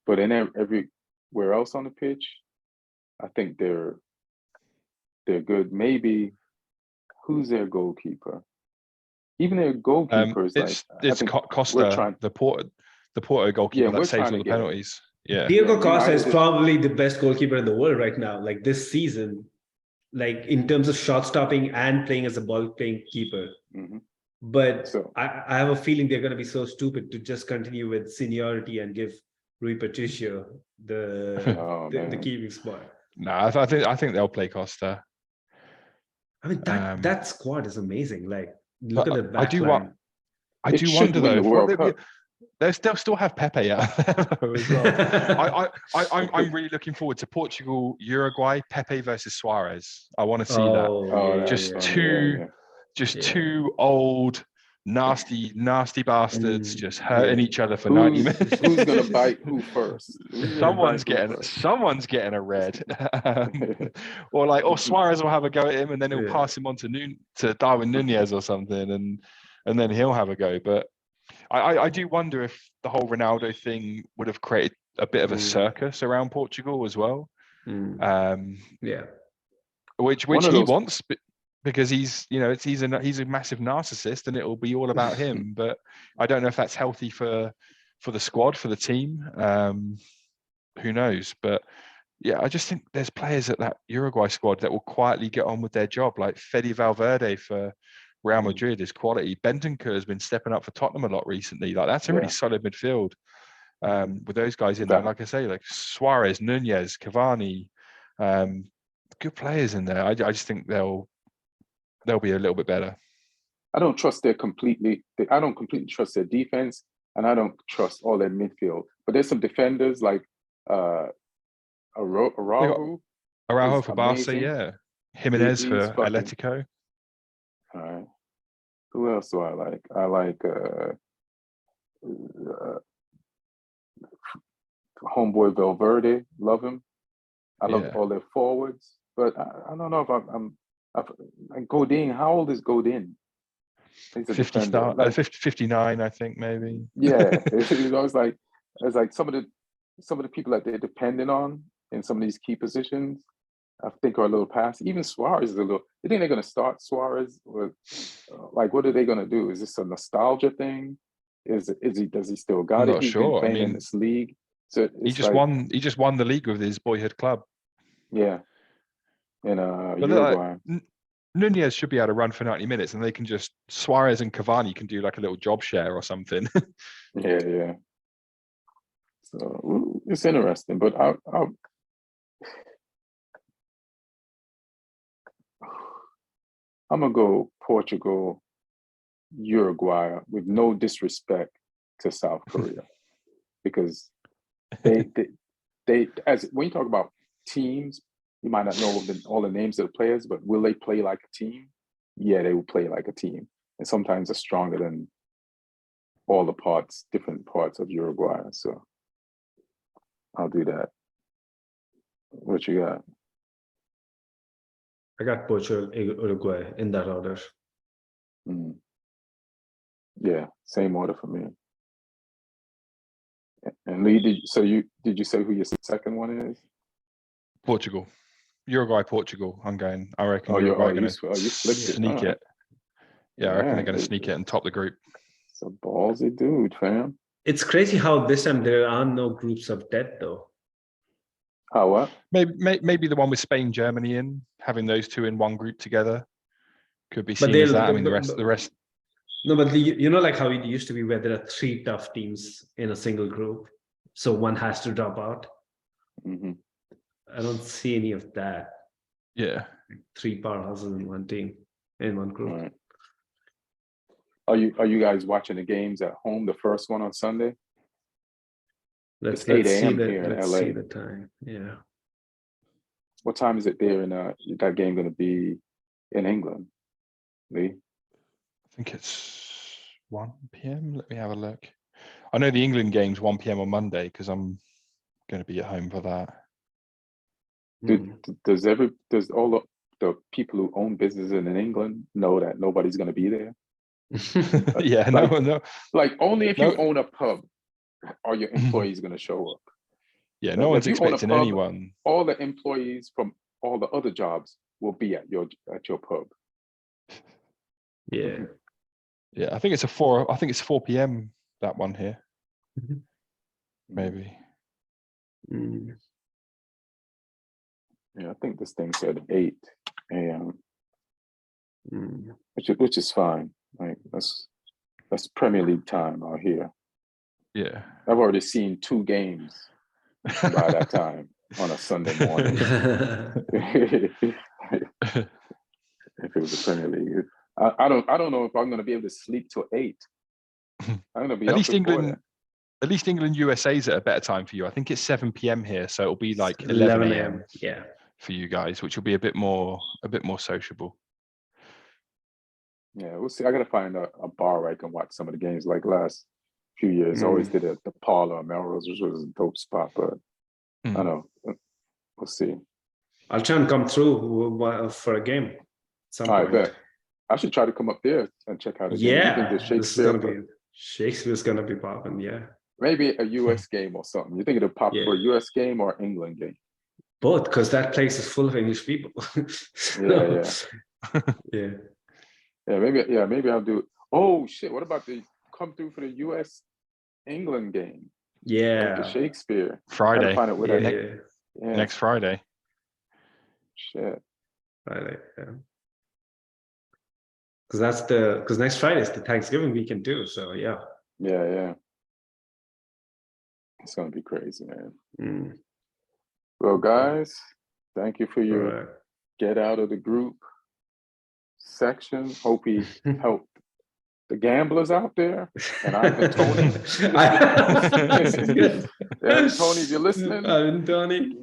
but in everywhere else on the pitch, I think they're good. Maybe who's their goalkeeper? Even their goalkeepers, it's Costa, the Porto goalkeeper that saves all the penalties. Yeah, Diego Costa is probably the best goalkeeper in the world right now. Like this season, like in terms of shot stopping and playing as a ball playing keeper. But I have a feeling they're going to be so stupid to just continue with seniority and give Rui Patricio the keeping spot. No, I think they'll play Costa. I mean that squad is amazing. Like look at the back line. I do wonder though. They'll still have Pepe out there as well. I'm really looking forward to Portugal, Uruguay, Pepe versus Suarez. I want to see that. Two old, nasty bastards just hurting each other for 90 minutes. Who's gonna bite who first? Someone's getting a red, or Suarez will have a go at him and then he'll pass him on to Darwin Nunez or something, and then he'll have a go. But I do wonder if the whole Ronaldo thing would have created a bit of a circus around Portugal as well. Which he wants, because he's a massive narcissist and it will be all about him. But I don't know if that's healthy for the squad, for the team. Who knows? But yeah, I just think there's players at that Uruguay squad that will quietly get on with their job, like Fede Valverde for Real Madrid is quality. Bentancur has been stepping up for Tottenham a lot recently. Like that's a really solid midfield with those guys in there. Like I say, like Suarez, Nunez, Cavani, good players in there. I just think they'll be a little bit better. I don't completely trust their defense, and I don't trust all their midfield. But there's some defenders like Araujo for Barca, Jimenez for Atletico. All right. Who else do I like? I like homeboy Valverde. Love him. I love all their forwards, but I don't know if I'm like Godin. How old is Godin? He's a 59, I think, maybe. Yeah, it's like some of the people that they're dependent on in some of these key positions, I think are a little past. Even Suarez is a little. You think they're going to start Suarez? Or, what are they going to do? Is this a nostalgia thing? Does he still got it? He's been playing in this league. So he just won the league with his boyhood club. Yeah, in Uruguay. Nunez should be able to run for 90 minutes, and they can just Suarez and Cavani can do like a little job share or something. Yeah. So it's interesting, but I'm gonna go Portugal, Uruguay, with no disrespect to South Korea, because they as when you talk about teams, you might not know all the names of the players, but will they play like a team? Yeah, they will play like a team, and sometimes they're stronger than all the different parts of Uruguay. So I'll do that. What you got? I got Portugal, Uruguay in that order. Yeah, same order for me. And Lee, did you say who your second one is? Portugal, Uruguay, Portugal. I reckon Oh, Uruguay you going to flipped sneak it. it. Yeah, I reckon they're going to sneak it and top the group. It's a ballsy dude, fam. It's crazy how this time there are no groups of death, though. Oh, what? Maybe the one with Spain, Germany in, having those two in one group together could be seen as that. I mean, the rest. No, but you know, like how it used to be, where there are 3 tough teams in a single group, so one has to drop out. Mm-hmm. I don't see any of that. Yeah, 3 powerhouses in one team, in one group. All right. Are you guys watching the games at home? The first one on Sunday. Let's 8 see a.m. the here in let's LA. see the time. Yeah. What time is it there in that game going to be in England, Lee? I think it's 1 p.m. Let me have a look. I know the England game's 1 p.m. on Monday because I'm going to be at home for that. Does all the people who own businesses in England know that nobody's going to be there? Yeah, no. Like only if you own a pub are your employees going to show up. Yeah, no one's expecting pub, anyone. All the employees from all the other jobs will be at your pub. Yeah. Yeah, I think it's 4 p.m. that one here. Maybe. Yeah, I think this thing said 8 a.m. Which is fine. Like that's Premier League time out here. Yeah, I've already seen 2 games by that time on a Sunday morning. If it was a Premier League, I don't know if I'm going to be able to sleep till 8. I'm going to be at up least England. At least England USA's at a better time for you. I think it's 7 p.m. here, so it'll be like 11 a.m. Yeah, for you guys, which will be a bit more sociable. Yeah, we'll see. I got to find a bar where I can watch some of the games. Like last few years, I always did it at the Parlor Melrose, which was a dope spot. But I don't know. We'll see. I'll try and come through for a game. I bet. I should try to come up there and check out a game. You think Shakespeare's gonna be popping, yeah. Maybe a US game or something. You think it'll pop for a US game or England game? Both, because that place is full of English people. Yeah. Yeah. Maybe I'll do. Oh shit! What about the come through for the US England game? Yeah. The Shakespeare. Friday. Find out Next Friday. Shit. Friday, yeah. Because next Friday is the Thanksgiving weekend too. So yeah. Yeah. It's gonna be crazy, man. Well, guys, thank you for your get out of the group section. Hope he helped the gamblers out there. And Ivan Tony. Tony, if you're listening, Ivan Tony.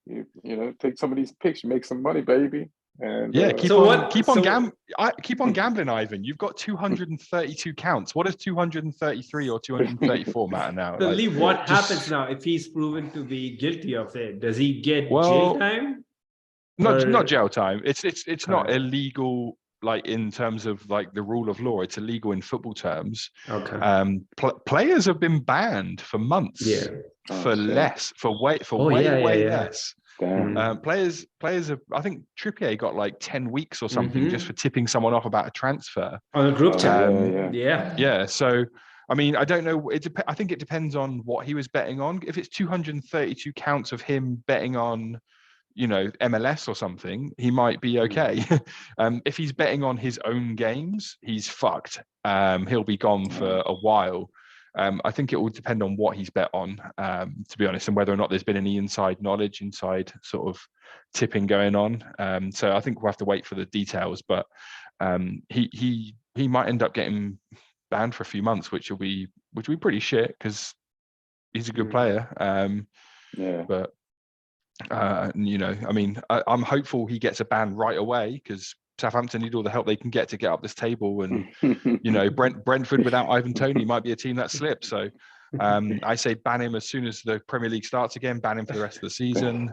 You take some of these picks, make some money, baby. And keep on gambling, Ivan. You've got 232 counts. What is 233 or 234 matter now? So Lee, what happens now if he's proven to be guilty of it? Does he get jail time? Not jail time. It's not illegal, like in terms of like the rule of law. It's illegal in football terms. Okay. Players have been banned for months. Yeah. For way less. Players have, I think Trippier got like 10 weeks or something just for tipping someone off about a transfer on a group chat. Yeah. So I mean, I don't know. I think it depends on what he was betting on. If it's 232 counts of him betting on, MLS or something, he might be okay. If he's betting on his own games, he's fucked. He'll be gone for a while. I think it will depend on what he's bet on, to be honest, and whether or not there's been any inside knowledge, inside sort of tipping going on. So I think we'll have to wait for the details, but he might end up getting banned for a few months, which will be pretty shit because he's a good player. But you know, I mean, I'm hopeful he gets a ban right away because Southampton need all the help they can get to get up this table, and you know, Brentford without Ivan Toney might be a team that slips. So I say ban him as soon as the Premier League starts again. Ban him for the rest of the season.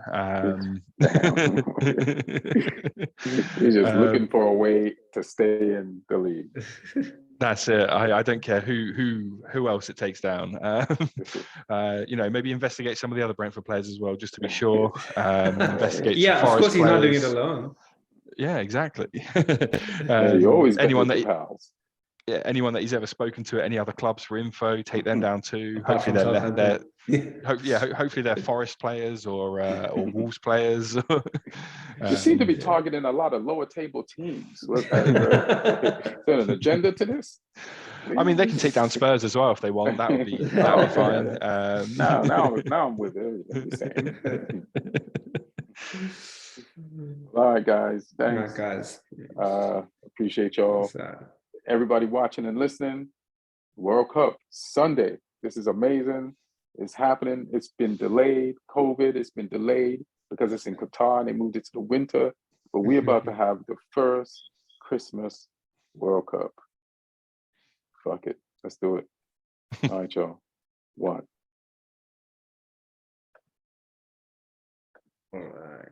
He's just looking for a way to stay in the league. That's it. I don't care who else it takes down. You know, maybe investigate some of the other Brentford players as well, just to be sure. Investigate some of Forest course, he's players. not doing it alone. Yeah, exactly. You always got anyone your that pals. Yeah, anyone that he's ever spoken to at any other clubs for info, take them down too. Apart Hopefully from they're Southampton. hopefully they're Forest players or Wolves players. You seem to be targeting a lot of lower table teams. Is there an agenda to this? I mean, they can take down Spurs as well if they want. That would be fine. Now I'm with it. All right, guys. Thanks. All right, guys. Appreciate y'all. Everybody watching and listening. World Cup Sunday. This is amazing. It's happening. It's been delayed. COVID. It's been delayed because it's in Qatar and they moved it to the winter. But we're about to have the first Christmas World Cup. Fuck it. Let's do it. All right, y'all. One. All right.